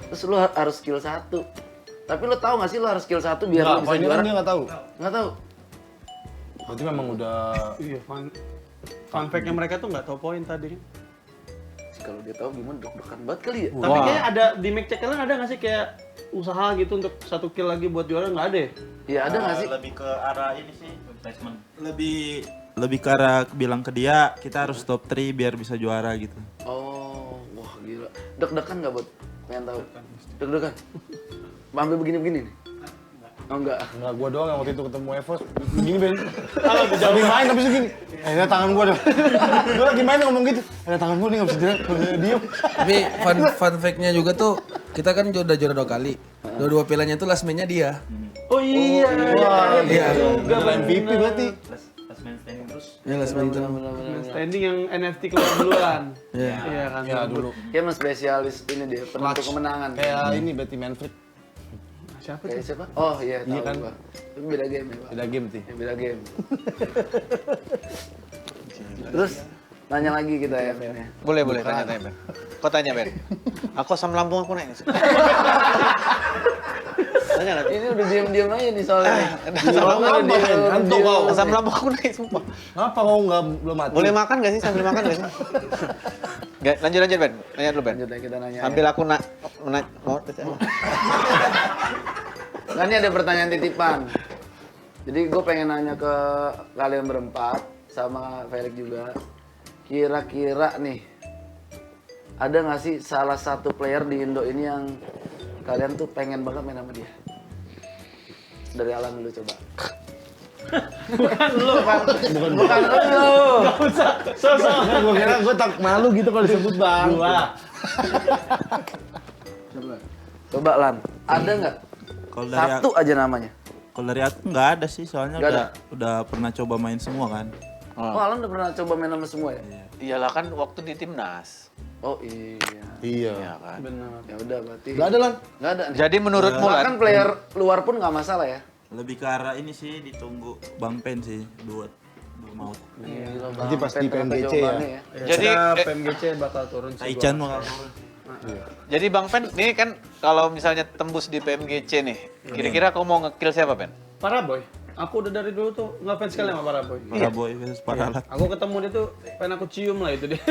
Terus lo harus kill 1. Tapi lo tahu nggak sih lo harus kill 1 biar lo bisa juara? Dia nggak tahu. Nggak tahu. Berarti memang udah. Iya, fun fact-nya mereka tuh nggak tahu poin tadi. Kalau dia tahu gimana deg-degan banget kali ya. Tapi kayaknya ada di make check kalian ada nggak sih kayak usaha gitu untuk 1 kill lagi buat juara, nggak ada ya? Iya ada nggak sih? Lebih ke arah ini sih, placement. Lebih ke arah bilang ke dia kita harus top 3 biar bisa juara gitu. Oh, wah gila. Deg-degan nggak Bot? Pengen tahu. Deg-degan. Sampai begini-begini nih. Oh enggak. Enggak, gua doang yang waktu itu ketemu Evos. Gini Ben. Lagi main tapi segini. Ada tangan gua dah. Gua lagi main ngomong gitu. Ada tangan gua nih enggak bisa gerak. Diam. Tapi fun fact-nya juga tuh kita kan udah juara 2 kali. Dua-dua pialanya tuh last man-nya dia. Oh iya. Wah, Iya. Juga MVP berarti. Last man standing terus. Ya last man itu. Standing yang NFT keluar duluan. Iya. Iya kan. Ya dulu. Kayak spesialis ini dia penentu kemenangan. Kayak ini berarti Manfred. Siapa Kayak tuh? siapa? Oh iya tahu Iya kan? gua. Tapi beda game ya, Pak. Beda game sih. Ya, beda game. Terus nanya lagi kita ya, Ben. Ya. Boleh tanya Ben. Kau tanya Ben. Aku asam lambung aku naik. Tanya lagi. Ini udah diam-diam aja nih soalnya. Asam lambung Udah diem, Ngantuk diem. kau. Asam lambung aku naik sumpah. Ngapa kau enggak belum mati? Boleh makan gak sih sambil makan gak sih? Gak, lanjut Ben. Nanya dulu Ben. Lanjut ya kita nanya. Sambil aku mau Nah ini ada pertanyaan titipan. Jadi gue pengen nanya ke kalian berempat sama Felix juga. Kira-kira nih ada nggak sih salah satu player di Indo ini yang kalian tuh pengen banget main sama dia? Dari Alan dulu coba. Bukan lu. Bukan lu. Gak usah. Sosok. Gua kira gua tak malu gitu kalau disebut Bang. Coba Lan. Ada nggak? Kalau dari Satu aja namanya. Kalau dari aku nggak ada sih, soalnya Nggak udah pernah coba main semua kan. Oh Alan udah pernah coba main sama semua ya? Iyalah kan waktu di timnas. Oh iya. Iya. Iya kan. Benar. Ya udah berarti. Enggak ada Lan. Nggak ada nih. Jadi menurutmu Bahkan Lan, player luar pun nggak masalah ya? Lebih ke arah ini sih, ditunggu Bang Pen sih buat mau. Gila, Nanti pas di Bang Pen, PMGC ternyata ya. jawabannya Jadi PMGC bakal turun sih. Taichan bakal jadi Bang Pen, ini kan kalau misalnya tembus di PMGC nih, kira-kira kau mau nge-kill siapa Pen? Paraboy. Aku udah dari dulu tuh nggak fans sekali sama Paraboy. Paraboy versus Paralat. Aku ketemu dia tuh pengen aku cium lah itu dia.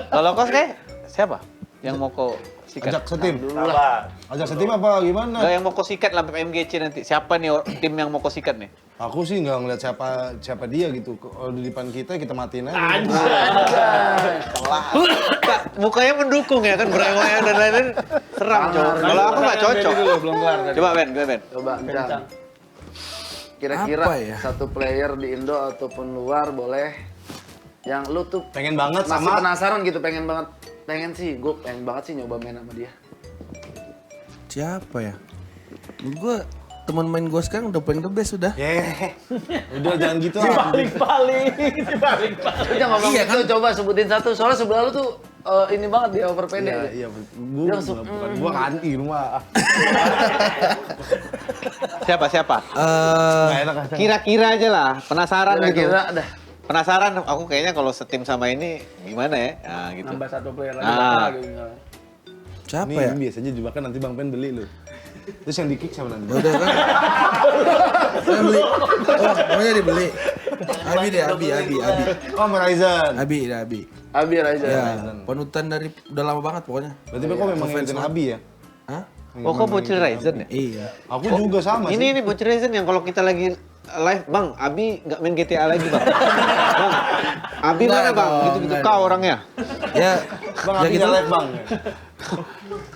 Kalau kau kayak siapa? Yang mau kau sikat? Ajak setim. Ajak setim apa gimana? Nggak, yang mau kau sikat lah PMGC nanti. Siapa nih tim yang mau kau sikat nih? Aku sih nggak ngeliat siapa dia gitu. Kalau di depan kita matiin aja. Kak, mukanya mendukung ya kan, berewaya dan lain-lain. Seram, cowok. Kalau aku nggak cocok. Belum kelar tadi. Coba Ben, gue Ben. Coba Cang. Kira-kira Apa ya? satu player di Indo ataupun luar boleh yang lu tuh Pengen banget masih sama penasaran gitu, pengen gue pengen banget sih nyoba main sama dia. Siapa ya? Gue teman main gue sekarang udah paling the best udah. Udah jangan gitu Dibalik-balik. Lu jangan ngomong Iya gitu, coba sebutin satu. Soalnya sebelah lu tuh ini banget dia over Iya, pendek. iya. Bukan gua kan di rumah. Siapa? Nggak enak aja. Kira-kira aja lah, penasaran gitu. Kira-kira dah. Penasaran, aku kayaknya kalau setim sama ini gimana ya? Nah, gitu. Nambah satu player lagi. Ah. Lagi misalnya. Siapa Nih, ya? ini biasanya jebakan nanti Bang Pen beli lu. Terus yang di-kick sama nanti. Ya udah kan. Saya beli. Oh, pokoknya dibeli. Abi deh, Abi. Oh, sama Ryzen. Abi, dah Abi. Abi Raja. Ya, panutan dari udah lama banget pokoknya. Berarti kok memang ngikutin Abi ya? Hah? Oh, kok bocil Ryzen ya? Iya. Aku juga sama sih. Ini bocil Ryzen yang kalau kita lagi live, Bang, Abi nggak main GTA lagi, Bang. Bang, Abi mana, Bang? Gitu-gitu kau orangnya. Ya, Bang ya Abi gitu. live Bang.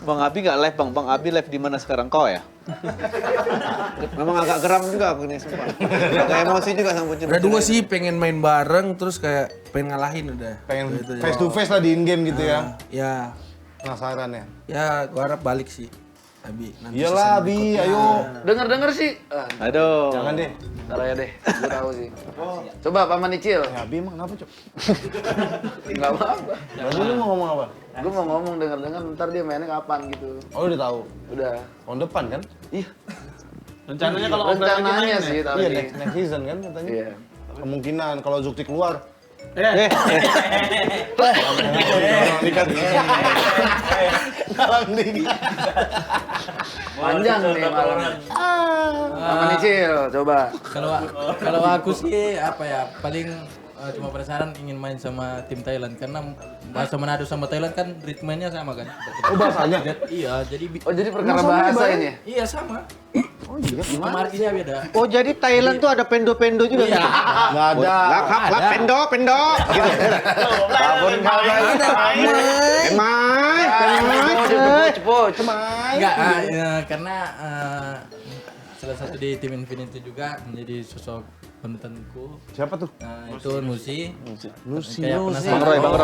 Bang Abi nggak live bang, Bang Abi live di mana sekarang kau ya? Memang agak geram juga aku nih sumpah. Agak emosi juga sama Pucun. Udah dua sih pengen main bareng terus kayak pengen ngalahin udah. Pengen Gitu, face to face lah di in game gitu ya. Ya, Penasaran ya. ya gua harap balik sih. Abi nanti Iyalah, season Bi, berikutnya. ayo. Denger sih. Aduh. Jangan deh. Ntar aja deh, gue tahu sih. Coba Paman Icil. Ya, Bi emang kenapa, Cok? Enggak apa-apa. Lalu lu mau ngomong apa? Gue mau ngomong denger-denger ntar dia mainnya kapan gitu. Oh, udah tahu. Udah. Tahun depan kan? Iya. Rencananya kalau offline lagi Rencananya main sih ya? tapi. Iya, next season kan katanya. Iya. Kemungkinan kalau Zukti keluar. Panjang nih malam. Paman Icil, coba. Kalau aku sih apa ya paling cuma penasaran ingin main sama tim Thailand karena bahasa Manado sama Thailand kan ritmenya sama kan. Oh, bahasanya? Iya, jadi Oh jadi perkara bahasa ini ya? iya sama. Oh iya, cuma artinya beda. Oh jadi Thailand tuh ada pendo-pendo juga Iya. gitu? Nggak ada. Lak, pendo gitu. Babon Cepot. Enggak, karena salah satu di tim Infinity juga menjadi sosok panutanku. Siapa tuh? Nah, itu Nusi. Nusi. Kayak penasaran. Bang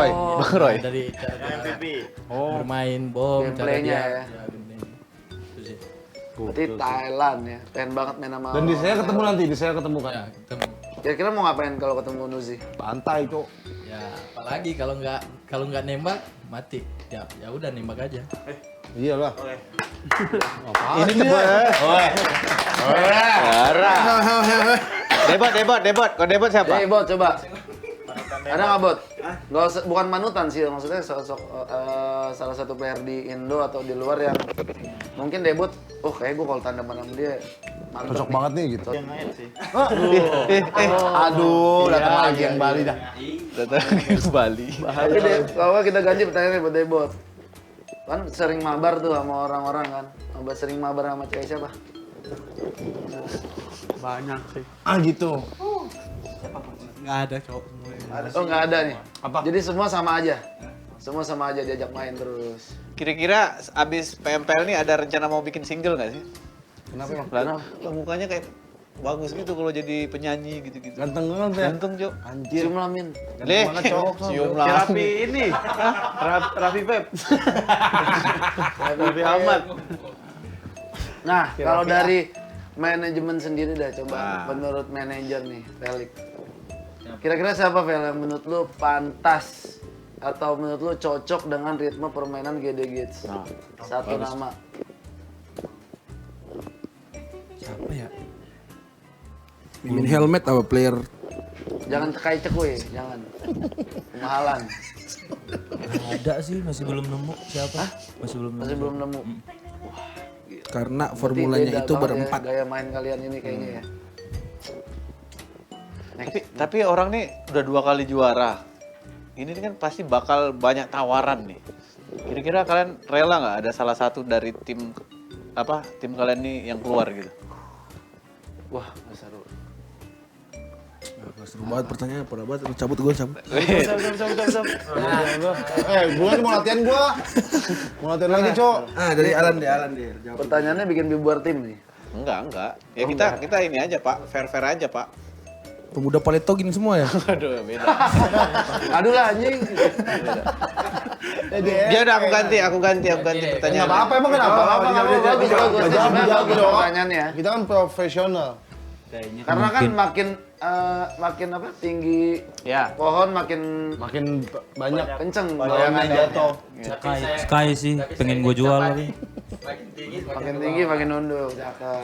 Roy. Dari cara bermain bom, cara Gameplaynya dia. ya. Gameplay. Itu sih. Berarti Thailand ya. Pengen banget main sama. Dan di saya ketemu nanti, di saya ketemu kan. Ya, ketemu. Kira-kira mau ngapain kalau ketemu Nuzi? Pantai, Cok. Ya, apalagi kalau nggak nembak mati. Ya udah nembak aja. Iyalah. Ini dia. Debot. Kau debot siapa? Bot coba. Ada nggak Bot? Nggak usah, bukan manutan sih, maksudnya sosok salah satu player di Indo atau di luar yang mungkin debut. Oh kayak gue kalau tanda mana sama dia mantep Cocok nih. banget nih gitu. Aduh, Datang lagi yang Bali dah. Datang ke Bali. Tapi deh, kalau nggak kita ganti pertanyaannya buat debut. Kan sering mabar tuh sama orang-orang kan. Sering mabar sama cewek siapa? Banyak sih. Ah gitu. Nggak ada cowok. Oh nggak ada nih. Apa? Jadi semua sama aja. Semua sama aja diajak main terus. Kira-kira abis PMPL nih ada rencana mau bikin single nggak sih? Kenapa emang? Lah mukanya kayak bagus gitu kalau jadi penyanyi gitu-gitu. Ganteng banget ya. Ganteng, Cok. Anjir. Cium lamin. Leh, banget, Cok. cium Kayak lah. Raffi ini. Raffi Pep. Raffi Ahmad. Nah, kalau dari manajemen sendiri dah coba menurut manajer nih, Felix. Kira-kira siapa Fel yang menurut lu pantas atau menurut lu cocok dengan ritme permainan GD Gates? Satu nama. Siapa ya? Mimin helmet apa player? Jangan tekai cekui, jangan. Kemahalan. Ada sih, masih belum nemu siapa? Masih belum nemu. Karena Berarti formulanya beda itu banget berempat. Ya, gaya main kalian ini kayaknya ya. Tapi orang nih udah 2 kali juara. Ini kan pasti bakal banyak tawaran nih. Kira-kira kalian rela nggak ada salah satu dari tim kalian nih yang keluar gitu? Wah, seru. Seru banget pertanyaan, parah banget. Cabut gue cabut. Gua mau latihan gua. Mau latihan lagi, Cok. Dari Alan deh. Jawab. Pertanyaannya bikin bibuar tim nih. Enggak. Ya kita ini aja, Pak. Fair aja, Pak. Pemuda paleto gini semua ya? Aduh, beda. Aduh lah anjing. Ya udah aku ganti pertanyaan. Enggak apa-apa emang kenapa? Bagus. Jawab, Pertanyaannya. Kita kan profesional. Karena kan makin apa tinggi pohon makin banyak kenceng goyangan jatuh. Sky sih, pengen gue jual lagi. makin tinggi makin nunduk. Cakep.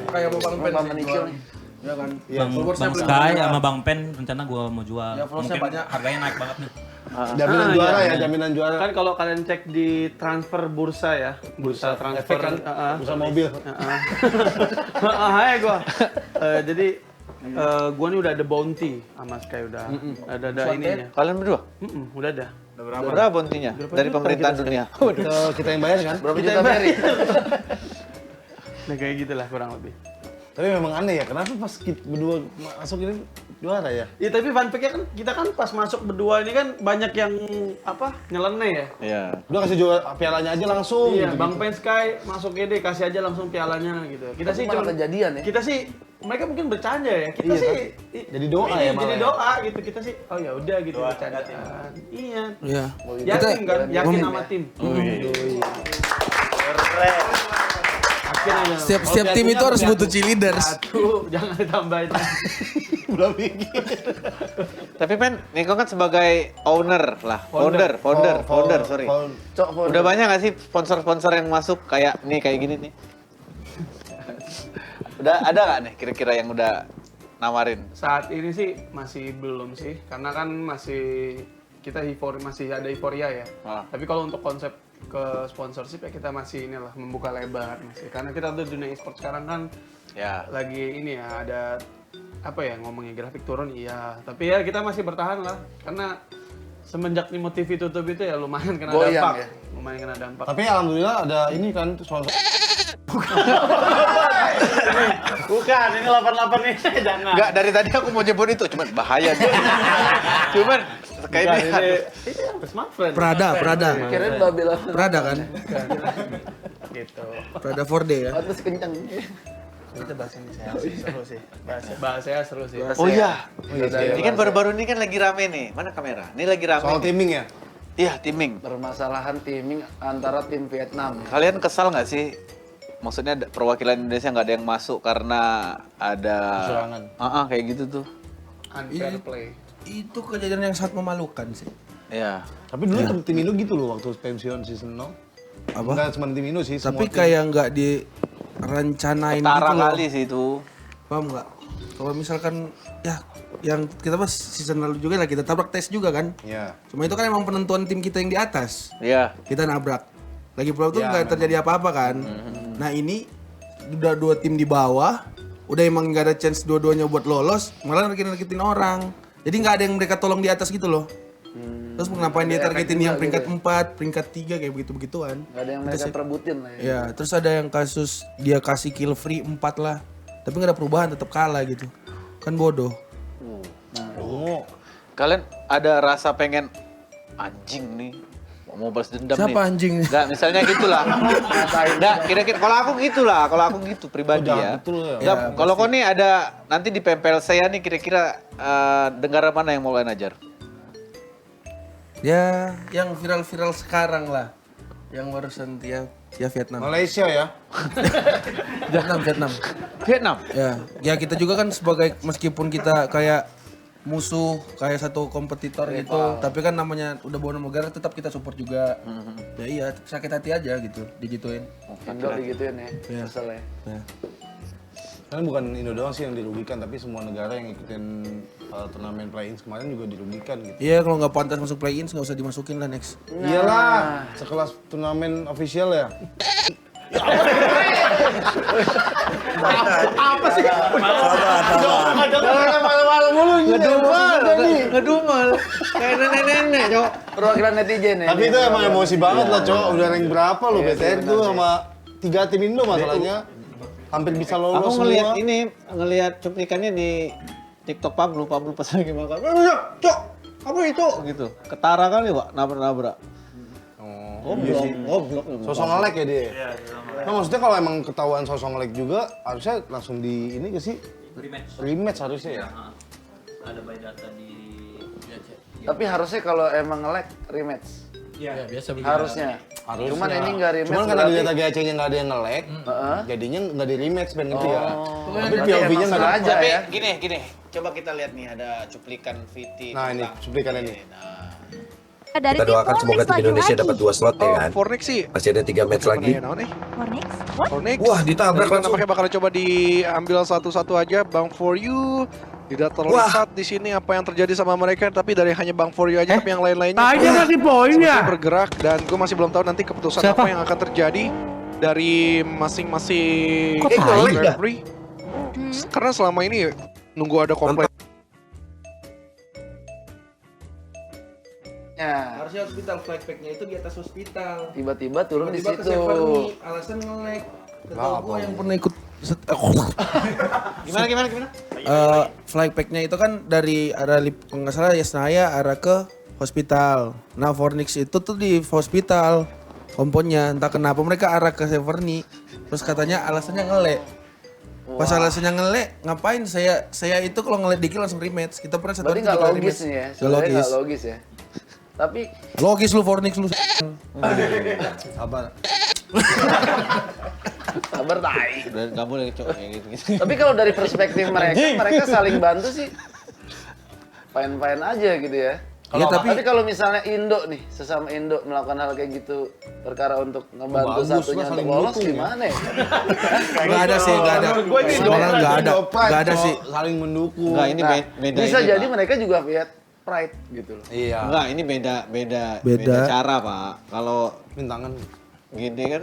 Kayak Bang Pen. Paman Icil nih. Ya kan? Bang Sky sama Bang Pen rencana gue mau jual. Ya, followersnya Mungkin banyak. harganya naik banget nih. Jaminan juara ya, jaminan juara. Kan kalau kalian cek di transfer bursa ya, bursa transfer kan, bursa mobil. Hai gua. Jadi gua nih udah ada bounty sama Sky udah. Ada ininya. Kalian berdua? Udah ada. Berapa bounty-nya dari pemerintahan dunia? Kita yang bayar kan? Berapa juta Ferry? Nah kayak gitulah kurang lebih. Tapi memang aneh ya, kenapa pas kita berdua masuk ini juara ya. Iya tapi fun fact-nya kan kita kan pas masuk berdua ini kan banyak yang nyeleneh ya. Iya. Udah kasih juara pialanya aja langsung. Iya, gitu. Bang Pen Sky masuk GD kasih aja langsung pialanya gitu. Kita Tapi sih malah kejadian ya. Kita sih mereka mungkin bercanda ya. Kita Iya, sih jadi doa ya malah Jadi ya. doa gitu. Kita sih oh ya udah gitu bercandaan. Iya. Iya. Yakin kan? Yakin sama tim. Yakin aja. Setiap tim itu harus butuh cheerleaders. Satu, jangan ditambahin. Udah mikir. Tapi Pen, Niko kan sebagai owner lah, founder, sorry. Udah banyak gak sih sponsor-sponsor yang masuk kayak kayak gini nih? Udah ada gak nih kira-kira yang udah nawarin? Saat ini sih masih belum sih, karena kan kita masih ada euforia ya. Tapi kalau untuk konsep ke sponsorship ya kita masih membuka lebar masih. Karena kita tuh dunia e-sport sekarang kan lagi ada ngomongnya grafik turun iya. Tapi ya kita masih bertahan lah, karena semenjak Nimo TV tutup itu ya lumayan kena dampak. Lumayan kena dampak. Tapi alhamdulillah ada ini kan sponsor. Bukan, ini 88 nih, jangan. Enggak, dari tadi aku mau nyebut itu, cuman bahaya. Cuman kayak ini smartphone. Prada. Kirain Babila. Prada kan? Gitu. Prada 4D ya. Terus kenceng. Kita bahas ini seru sih. Bahasanya seru sih. Oh iya. Ini kan baru-baru ini kan lagi rame nih. Mana kamera? Ini lagi rame. Soal teaming ya? Iya, teaming. Permasalahan teaming antara tim Vietnam. Kalian kesal nggak sih? Maksudnya perwakilan Indonesia nggak ada yang masuk karena ada kecurangan. Kayak gitu tuh. Unfair play. Itu kejadian yang sangat memalukan sih. Iya. Tapi dulu tim Indo gitu loh waktu pensiun season 0. Apa? Enggak cuma tim Indo sih, Tapi semua tim. kayak nggak direncanain Ketara gitu loh. kali sih itu. Paham nggak? Kalau misalkan ya yang kita pas season lalu juga lah kita tabrak tes juga kan. Iya. Cuma itu kan emang penentuan tim kita yang di atas. Iya. Kita nabrak. Lagi pula tuh Ya, nggak terjadi apa-apa kan. Nah ini udah 2 tim di bawah, udah emang nggak ada chance dua-duanya buat lolos, malah nargetin orang. Jadi nggak ada yang mereka tolong di atas gitu loh. Terus ngapain dia targetin yang peringkat 4, peringkat 3 kayak begitu-begituan. Gak ada yang mereka perebutin lah ya. Ya, terus ada yang kasus dia kasih kill free 4 lah. Tapi nggak ada perubahan, tetap kalah gitu. Kan bodoh. Kalian ada rasa pengen anjing nih mau balas dendam nih. Siapa anjing? Enggak, misalnya gitulah. Enggak, kira-kira kalau aku gitu pribadi ya. Betul ya. Enggak, kalau kau nih ada nanti di Pempel saya nih kira-kira negara mana yang mau kalian ajar? Ya, yang viral-viral sekarang lah. Yang barusan ya Vietnam. Malaysia ya. Vietnam. Ya kita juga kan sebagai meskipun kita kayak musuh kayak satu kompetitor gitu, tapi kan namanya udah bawa nama negara tetap kita support juga. Ya iya, sakit hati aja gitu digituin. Indo digituin ya. Iya. Kesel ya. Karena bukan Indo doang sih yang dirugikan, tapi semua negara yang ikutin turnamen play-ins kemarin juga dirugikan gitu. Iya, kalau nggak pantas masuk play-in nggak usah dimasukin lah next. Iyalah, sekelas turnamen official ya. Apa sih? Malu-malu mulu Ngedumel. Kayak nenek-nenek, Cok. Perwakilan netizen ya. Tapi itu emang emosi banget lah, Cok. Udah rank berapa lo BTR tuh sama 3 tim Indo masalahnya. Hampir bisa lolos Aku semua. ngelihat cuplikannya di TikTok Pablo pas lagi makan. Cok, apa itu? Gitu. Ketara kali, Pak, nabrak-nabrak. Goblok. Sosok nge-lag ya dia? Iya, nah maksudnya kalau emang ketahuan sosok nge-lag juga, harusnya langsung di ini ke sih? Rematch harusnya ya? Ada by data di... Tapi harusnya kalau emang nge-lag rematch. Iya, biasa begitu. Harusnya. Cuman ini nggak rematch. Cuman karena di data GAC-nya nggak ada yang nge-lag, jadinya nggak di rematch Ben gitu ya. Tapi POV-nya nggak ada. Tapi gini. Coba kita lihat nih ada cuplikan VT. Nah ini cuplikannya nih. Dari Kita doakan semoga tim Indonesia dapat 2 slot ya kan. Fornix sih. Masih ada 3 match lagi. Fornix. Wah, ditabrak langsung. Nampaknya bakal coba diambil satu-satu aja. Bang For You tidak terlihat di sini apa yang terjadi sama mereka, tapi dari hanya Bang For You aja, tapi yang lain-lainnya Aja kasih poin ya. bergerak, dan gue masih belum tahu nanti keputusan apa yang akan terjadi dari masing-masing referee. Karena selama ini nunggu ada komplain. Ya. Harusnya hospital flagpack-nya itu di atas hospital. Tiba-tiba turun di Tiba-tiba ke situ. server nih, alasan nge-lag. Ketahu gua yang pernah ikut Gimana? flight pack-nya itu kan dari arah kalau nggak salah Yesnaya arah ke hospital. Nah, Fornix itu tuh di hospital komponnya. Entah kenapa mereka arah ke Severny. Terus katanya alasannya ngelek. Pas alasannya ngelek, ngapain saya itu kalau ngelek dikit langsung rematch. Kita pernah satu Berarti nggak logis nih ya? Sebenarnya nggak logis ya. Tapi logis lu Fornix lu. Sabar. Sabar tai. Dan kamu lagi cowok kayak gitu. Tapi kalau dari perspektif mereka saling bantu sih. Fine-fine aja gitu ya. Ya, Tapi kalau misalnya Indo nih, sesama Indo melakukan hal kayak gitu perkara untuk ngebantu satunya untuk lolos gimana ya? Enggak ada sih, enggak ada. Sebenarnya enggak ada sih. Saling mendukung. Enggak, ini beda. Bisa ini, jadi Pak. mereka juga lihat pride gitu loh. Iya. Enggak, ini beda cara, Pak. Kalau Mintangan. GD kan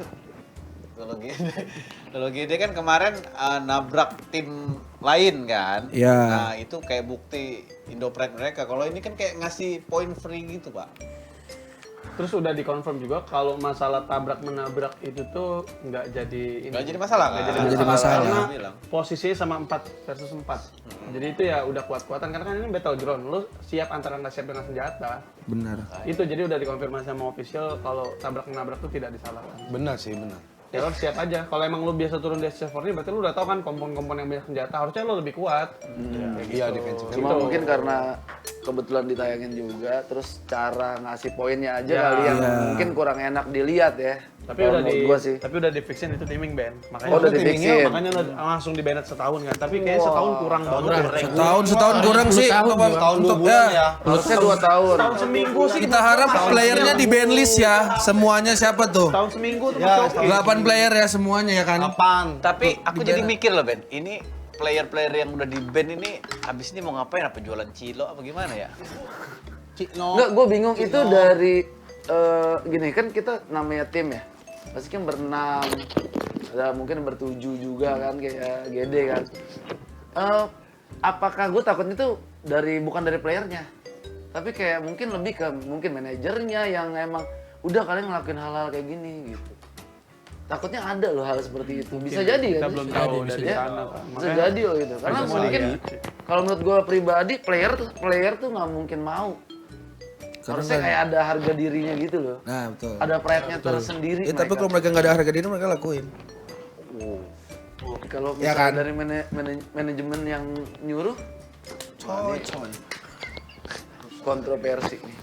kalau GD kan kemarin nabrak tim lain kan. Iya. Nah, itu kayak bukti Indo Pride mereka. Kalau ini kan kayak ngasih point free gitu, Pak. Terus udah dikonfirm juga kalau masalah tabrak menabrak itu tuh nggak jadi Nggak jadi masalah, Nggak nggak jadi masalah. Karena Bilang. posisinya sama 4 versus 4. Jadi itu ya udah kuat-kuatan karena kan ini battleground. Lu siap antara nggak siap dengan senjata. Benar. Itu jadi udah dikonfirmasi sama official kalau tabrak menabrak tuh tidak disalahkan. Benar sih, benar. Ya lo siap aja. Kalau emang lu biasa turun di server ini berarti lu udah tahu kan kompon-kompon yang banyak senjata. Harusnya lu lebih kuat. Iya, defensif. Cuma mungkin karena kebetulan ditayangin juga, terus cara ngasih poinnya aja Ya. kali yang mungkin kurang enak dilihat ya. Tapi Kalau udah menurut gua sih. tapi udah di-fixin itu timing ban. Makanya Oh, udah di-fixin. makanya langsung di-banned setahun kan. Tapi kayaknya setahun kurang banget. Setahun kurang sih Tahun 2 bulan ya. Harusnya 2 tahun. Tahun seminggu sih. Kita harap playernya di banlist ya. Semuanya siapa tuh? Tahun seminggu tuh Ya, oke. 8 player ya semuanya ya kan? Kapan? Tapi aku jadi mikir loh, Ben. Ini player-player yang udah di ban ini habis ini mau ngapain? Apa jualan cilo apa gimana ya? Enggak, gue bingung itu dari gini kan kita namanya tim ya. Pasti kan berenam, ada mungkin bertujuh juga kan kayak GD kan. Apakah gue takutnya itu bukan dari playernya, tapi kayak mungkin lebih ke mungkin manajernya yang emang udah kalian ngelakuin hal-hal kayak gini gitu. Takutnya ada loh hal seperti itu. Bisa jadi kita kan? belum tahu dari Ya, sana kan. bisa jadi loh gitu. Karena mungkin kalau menurut gue pribadi player tuh nggak mungkin mau. Harusnya kayak ada harga dirinya gitu loh. Nah, betul. Ada pride-nya tersendiri. Ya, tapi kalau mereka nggak ada harga diri mereka lakuin. Kalau Ya misalnya kan? dari manajemen yang nyuruh, Coy. kontroversi nih.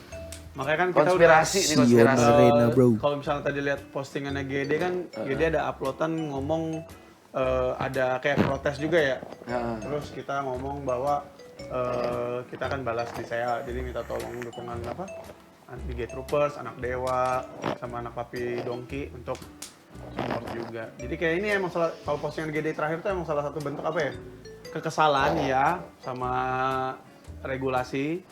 Makanya kan kita Konspirasi nih, konspirasi. Arena, bro. Kalau misalnya tadi lihat postingannya GD kan, GD ada uploadan ngomong ada kayak protes juga ya. Terus kita ngomong bahwa kita akan balas di saya, jadi minta tolong dukungan apa? Anti Gate Troopers, anak Dewa, sama anak Papi Dongki untuk support juga. Jadi kayak ini emang kalau postingan GD terakhir tuh emang salah satu bentuk apa ya? Kekesalan ya sama regulasi.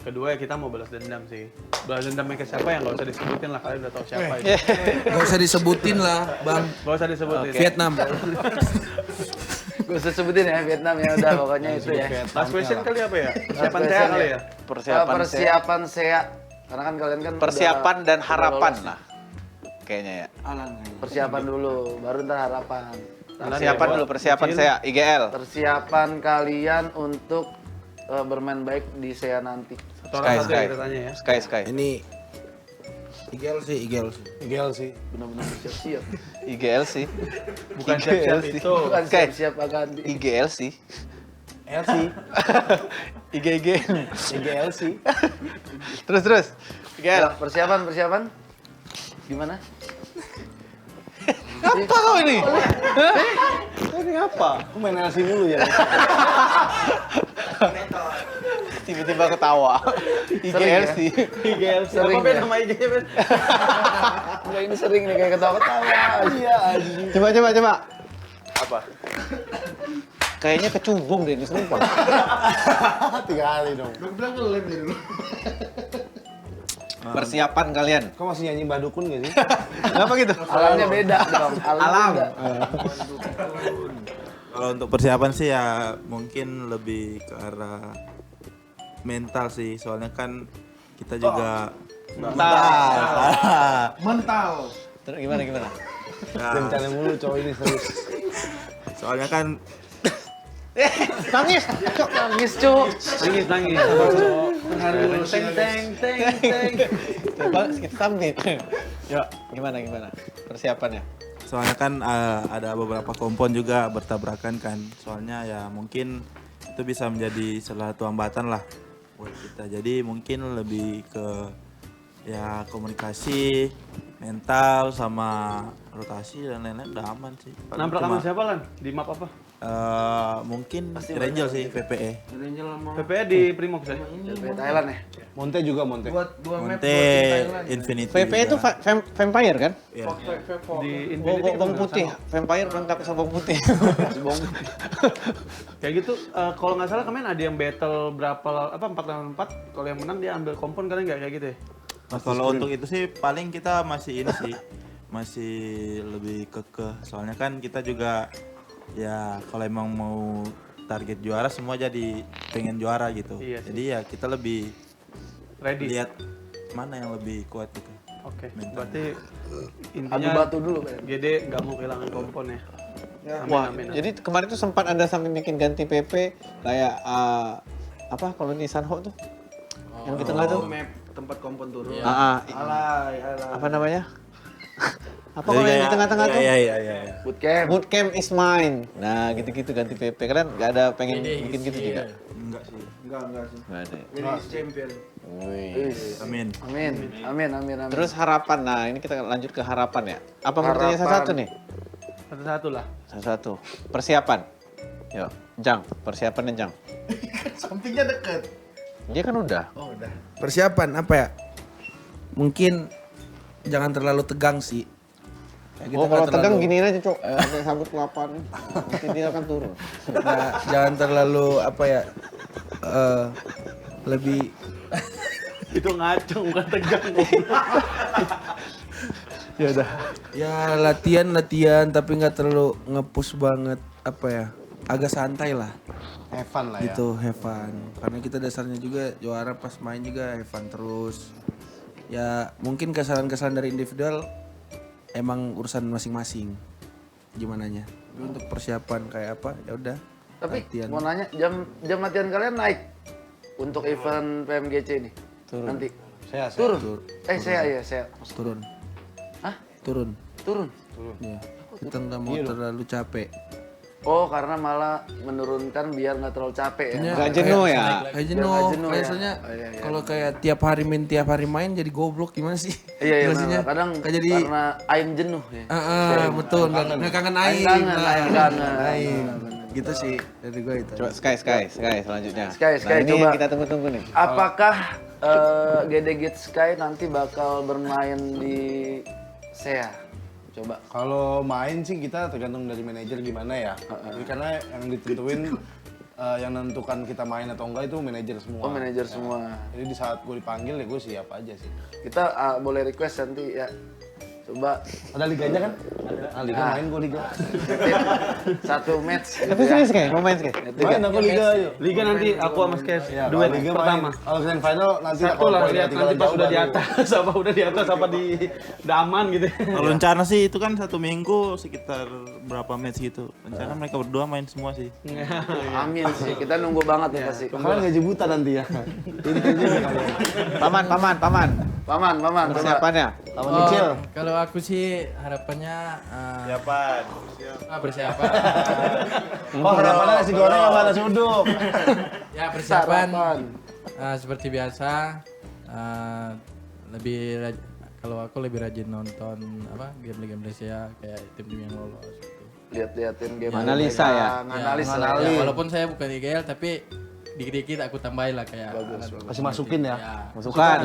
Kedua ya kita mau balas dendam sih. Balas dendamnya ke siapa yang nggak usah disebutin lah, kalian udah tahu siapa itu. Gak usah disebutin lah, Bang. Nggak usah disebutin. Vietnam. Gue usah sebutin ya Vietnam ya udah pokoknya itu ya. Last question kali apa ya? Persiapan Last saya question kali ya? ya? Persiapan saya. Karena kan kalian kan Persiapan udah dan harapan lolos. lah. Kayaknya ya. Persiapan dulu, baru ntar harapan. Persiapan dulu, persiapan saya IGL. Persiapan kalian untuk bermain baik di SEA nanti. Satu orang satu yang kita tanya ya. Sky. Ini IGL sih. Benar-benar siap-siap. IGL sih. Bukan siap-siap itu. Bukan Sky. siap-siap ganti. IGL sih. LC. IGG. LC. Terus. IGL. Persiapan. Gimana? Apa kau ini? Ini apa? Aku main LC dulu ya. Tiba-tiba ketawa. IGL ya? sih. IGLC. Sering Apa Ben ya? nama IG-nya Ben? Enggak, ini sering nih kayak ketawa-ketawa. Iya, anjing. Coba. Apa? Kayaknya kecubung deh ini sumpah. 3 kali dong. Persiapan kalian. Kau masih nyanyi Mbah Dukun gak sih? Kenapa gitu? Alamnya beda dong. Alam. Beda. Kalau untuk persiapan sih ya mungkin lebih ke arah mental sih, soalnya kan kita juga Mental. Terus gimana? Nah, Rencana mulu cowok ini serius. soalnya kan Nangis. Nangis, Cuk. Nangis. Harus teng. Coba kita summit. Yuk, gimana persiapannya? Soalnya kan ada beberapa kompon juga bertabrakan kan. Soalnya ya mungkin itu bisa menjadi salah satu hambatan lah buat kita. Jadi mungkin lebih ke ya komunikasi, mental sama rotasi dan lain-lain udah aman sih. Nabrak sama siapa Lan? Di map apa? Mungkin Rangel sih, PPE. PPE di Primox ya? PPE Thailand ya? Monte juga Monte. Monte, Infinity. VP itu juga. vampire kan? Iya. Di Infinity Bawang putih. Vampire lengkap sama bawang putih. Kayak gitu, kalau nggak salah kemarin ada yang battle berapa 4 lawan 4, kalau yang menang dia ambil kompon kalian nggak kayak gitu ya? Nah, kalau untuk itu sih paling kita masih ini sih, masih lebih kekeh. Soalnya kan kita juga ya kalau emang mau target juara semua jadi pengen juara gitu. Iya sih. Jadi ya kita lebih Ready. lihat mana yang lebih kuat gitu. Oke, Mental. berarti Adu intinya batu dulu, Pak. GD nggak mau kehilangan kompon ya? Wah, jadi kemarin tuh sempat Anda sampai bikin ganti PP kayak apa koloni Sanho tuh? Yang di tengah tuh. Map tempat kompon turun. Alay. Apa namanya? Apa kalau yang di tengah-tengah tuh? Iya. Bootcamp. Bootcamp is mine. Nah, gitu-gitu ganti PP. Kalian nggak ada pengen bikin gitu juga? Enggak sih. Enggak sih. Nggak ada. Ini champion. Wih. Amin. Terus harapan. Nah, ini kita lanjut ke harapan ya. Apa mau tanya satu-satu nih? Satu-satu lah. Satu-satu. Persiapan. Yuk, Jang. Persiapannya Jang. Sampingnya deket. Dia kan udah. Oh, udah. Persiapan apa ya? Mungkin jangan terlalu tegang sih. Kayak kita Oh, kalau nggak tegang terlalu- giniin aja, Cok. Ada sabut kelapaan. Nanti dia akan turun. Nah, jangan terlalu apa ya? Lebih Itu ngaco, bukan tegang. ya udah. Ya latihan tapi nggak terlalu nge-push banget apa ya? Agak santai lah. Have fun lah ya. Gitu, have fun. Karena kita dasarnya juga juara pas main juga have fun terus. Ya mungkin kesalahan-kesalahan dari individual emang urusan masing-masing. Gimananya? Tapi untuk persiapan kayak apa? Ya udah. Tapi latihan. mau nanya, jam latihan kalian naik untuk event PMGC ini? Turun. Nanti? Saya. Turun? Saya. Turun. Hah? Turun. Turun? Ya. Kita nggak mau terlalu capek. Oh, karena malah menurunkan biar nggak terlalu capek ya? Nggak jenuh ya? Kayak jenuh. Biar nggak jenuh Kayak ya? soalnya Oh, iya. kalau kayak tiap hari main jadi goblok gimana sih? Iya, Jelasinnya. benar. Kadang Kayak jadi karena Aing jenuh ya? betul. Nggak kangen Aing. Aing kangen. Aing. Gitu sih dari gue itu. Coba Sky selanjutnya. Sky, Nah, ini coba. yang kita tunggu-tunggu nih. Apakah GD Gate Sky nanti bakal bermain di SEA? Coba. Kalau main sih kita tergantung dari manajer gimana ya. Jadi karena yang ditentuin yang menentukan kita main atau enggak itu manajer semua. Oh, manajer semua. Jadi di saat gue dipanggil ya gue siap aja sih. Kita boleh request nanti ya. Coba. Ada liganya kan? Ada. Liga main gue liga. Satu match. Tapi serius kayak, mau main kayak? Main aku liga yuk. Liga nanti aku sama Skes, Ya, duet liga pertama. main. Kalau grand final nanti Satu kalau lah, poin lihat ketinggalan nanti pas jauh udah di baru. atas, apa udah di atas, apa udah aman gitu. Kalau rencana sih itu kan 1 minggu sekitar berapa match gitu. Rencana mereka berdua main semua sih. Amin sih, kita nunggu banget ya pasti. Kalian gaji buta nanti ya. Ini juga kalian. Paman. Paman, coba. Persiapannya. Lawan kecil. Kalau aku sih harapannya persiapan. Oh, harapannya nasi goreng sama nasi uduk. Ya persiapan Sarapan. seperti biasa. Kalau aku lebih rajin nonton game-game Malaysia kayak tim-tim yang lolos gitu. Lihat-lihatin game. Analisa ya? Analis. Ya, walaupun saya bukan IGL tapi dikit-dikit aku tambahin lah kayak Kasih masukin ya. Masukan.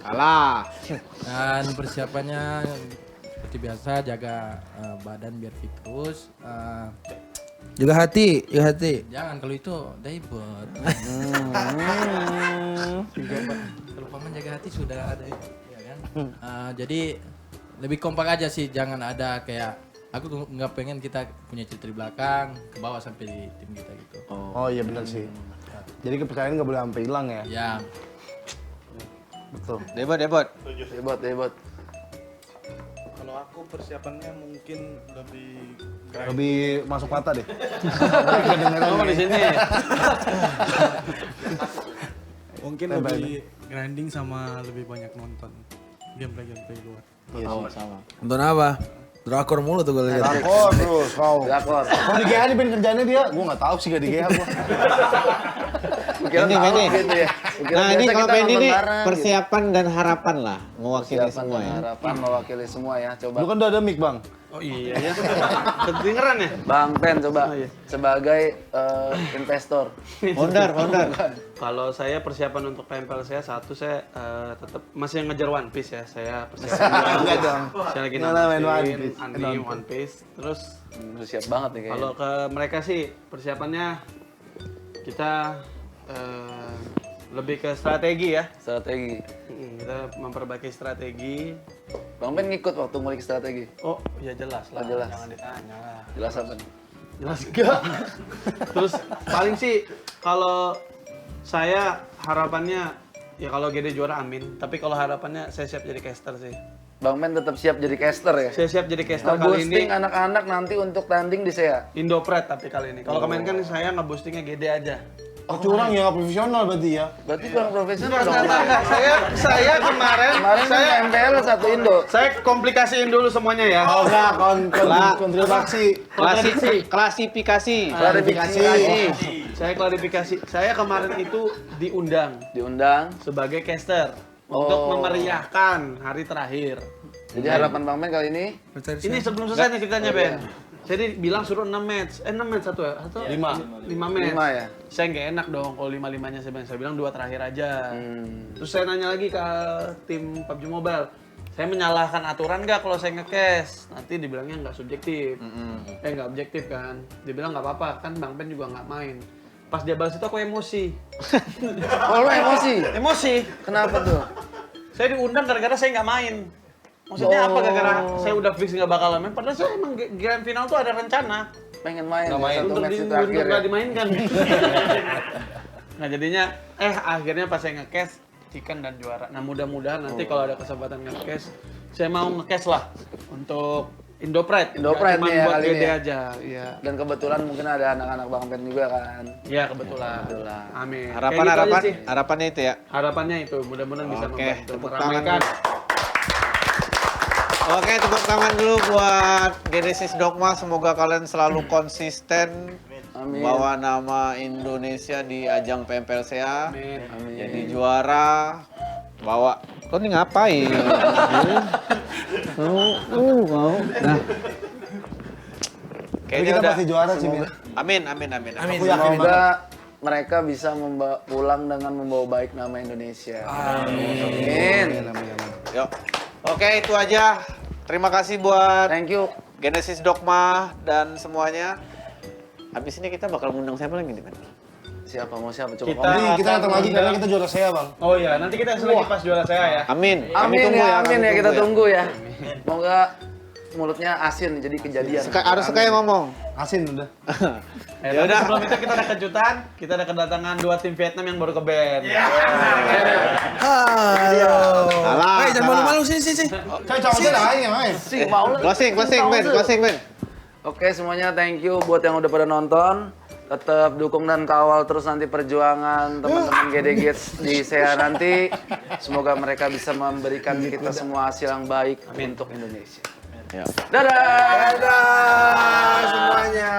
Kalah. Dan persiapannya seperti biasa jaga badan biar fit terus. Jaga hati. Jangan kalau itu daibot. Kalau paman jaga hati sudah ada ya kan. Jadi lebih kompak aja sih, jangan ada kayak aku nggak pengen kita punya cerita di belakang ke bawah sampai di tim kita gitu. Oh iya benar sih. Jadi kepercayaan nggak boleh sampai hilang ya. Ya. Betul. Debot. Hebat. Kalau aku aku persiapannya mungkin Lebih masuk mata deh. Oh, di sini. mungkin lebih grinding sama lebih banyak nonton gameplay luar. Sama. Nonton apa? Drakor mulu tuh gue lihat. Drakor terus kau. Drakor. Kau di GH nih kerjanya dia? Gue nggak tahu sih gak di GH gue. Ini. Gitu ya. Nah ini kalau Benny ini persiapan gitu. dan harapan lah mewakili semua ya. Harapan mewakili semua ya, coba. Lu kan udah ada mic bang. Oh iya ya. Kedengeran ya? Bang Pen coba sebagai investor. Founder. Kalau saya persiapan untuk PMPL saya tetap masih ngejar One Piece ya. Saya persiapan. Enggak dong. Saya lagi main nonton anime One Piece. Terus siap banget nih kayaknya. kalau ke mereka sih persiapannya kita lebih ke strategi ya. Strategi. Kita memperbaiki strategi. Bang Ben ngikut waktu ngulik strategi. Oh, ya jelas lah. Jelas. Jangan ditanya lah. Jelas apa nih? Jelas enggak. Terus paling sih kalau saya harapannya ya kalau GD juara amin. Tapi kalau harapannya saya siap jadi caster sih. Bang Ben tetap siap jadi caster ya? Saya siap jadi caster kali ini. Boosting anak-anak nanti untuk tanding di SEA. Indopret tapi kali ini. Kalau kemarin kan saya nge-boostingnya GD aja. Oh curang ya, nggak profesional berarti ya? Berarti kurang profesional dong. Enggak. Saya kemarin saya MPL satu Indo. Saya komplikasiin dulu semuanya ya. Oh enggak, Klasifikasi. Saya klarifikasi. Saya kemarin itu diundang sebagai caster untuk memeriahkan hari terakhir. Jadi harapan Bang Ben kali ini? Ini sebelum selesai nih ceritanya Ben. Jadi bilang suruh 6 match satu ya? Atau 5 match. 5 ya? Saya nggak enak dong kalau 5-5-nya saya bilang 2 terakhir aja. Terus saya nanya lagi ke tim PUBG Mobile. Saya menyalahkan aturan nggak kalau saya nge-cash? Nanti dibilangnya nggak subjektif. Nggak objektif kan. Dibilang nggak apa-apa, kan Bang Ben juga nggak main. Pas dia balas itu aku emosi. Oh lo emosi? Emosi. Kenapa tuh? Saya diundang gara-gara saya nggak main. Maksudnya apa gara-gara saya udah fix nggak bakal main, padahal saya emang grand final tuh ada rencana. Pengen main, untuk nggak dimainkan. Nah jadinya, akhirnya pas saya nge-cash, chicken dan juara. Nah mudah-mudahan nanti kalau ada kesempatan nge-cash, saya mau nge-cash lah untuk Indopret nih ya kali ini aja. Iya. Dan kebetulan mungkin ada anak-anak Bang Ben juga kan. Iya kebetulan. Amin. Harapannya itu ya. Harapannya itu mudah-mudahan bisa membantu meramaikan. Oke, tepuk tangan dulu buat Genesis Dogma. Semoga kalian selalu konsisten bawa nama Indonesia di ajang PMPL SEA. Jadi juara, bawa. Kau nih ngapain? Mau. Nah. Kayaknya kita pasti juara sih, Min. Amin. Semoga mereka bisa pulang dengan membawa baik nama Indonesia. Amin. Yuk. Oke, itu aja. Terima kasih buat Genesis Dogma dan semuanya. Habis ini kita bakal ngundang siapa lagi nih, Ben? Siapa? Mau siapa? Coba kita datang lagi karena kita juara SEA, Bang. Oh iya, nanti kita lagi pas juara SEA ya. Amin. Amin ya, kita tunggu ya. Semoga mulutnya asin jadi kejadian. Harus kayak ngomong. Asin udah. Ya udah. Sebelum itu kita ada kejutan, kita ada kedatangan 2 tim Vietnam yang baru ke band. Halo. Jangan malu-malu sini. Closing, Ben. Oke, semuanya thank you buat yang udah pada nonton. Tetap dukung dan kawal terus nanti perjuangan teman-teman GD Gates di SEA nanti. Semoga mereka bisa memberikan kita semua hasil yang baik untuk Indonesia. Dadah semuanya.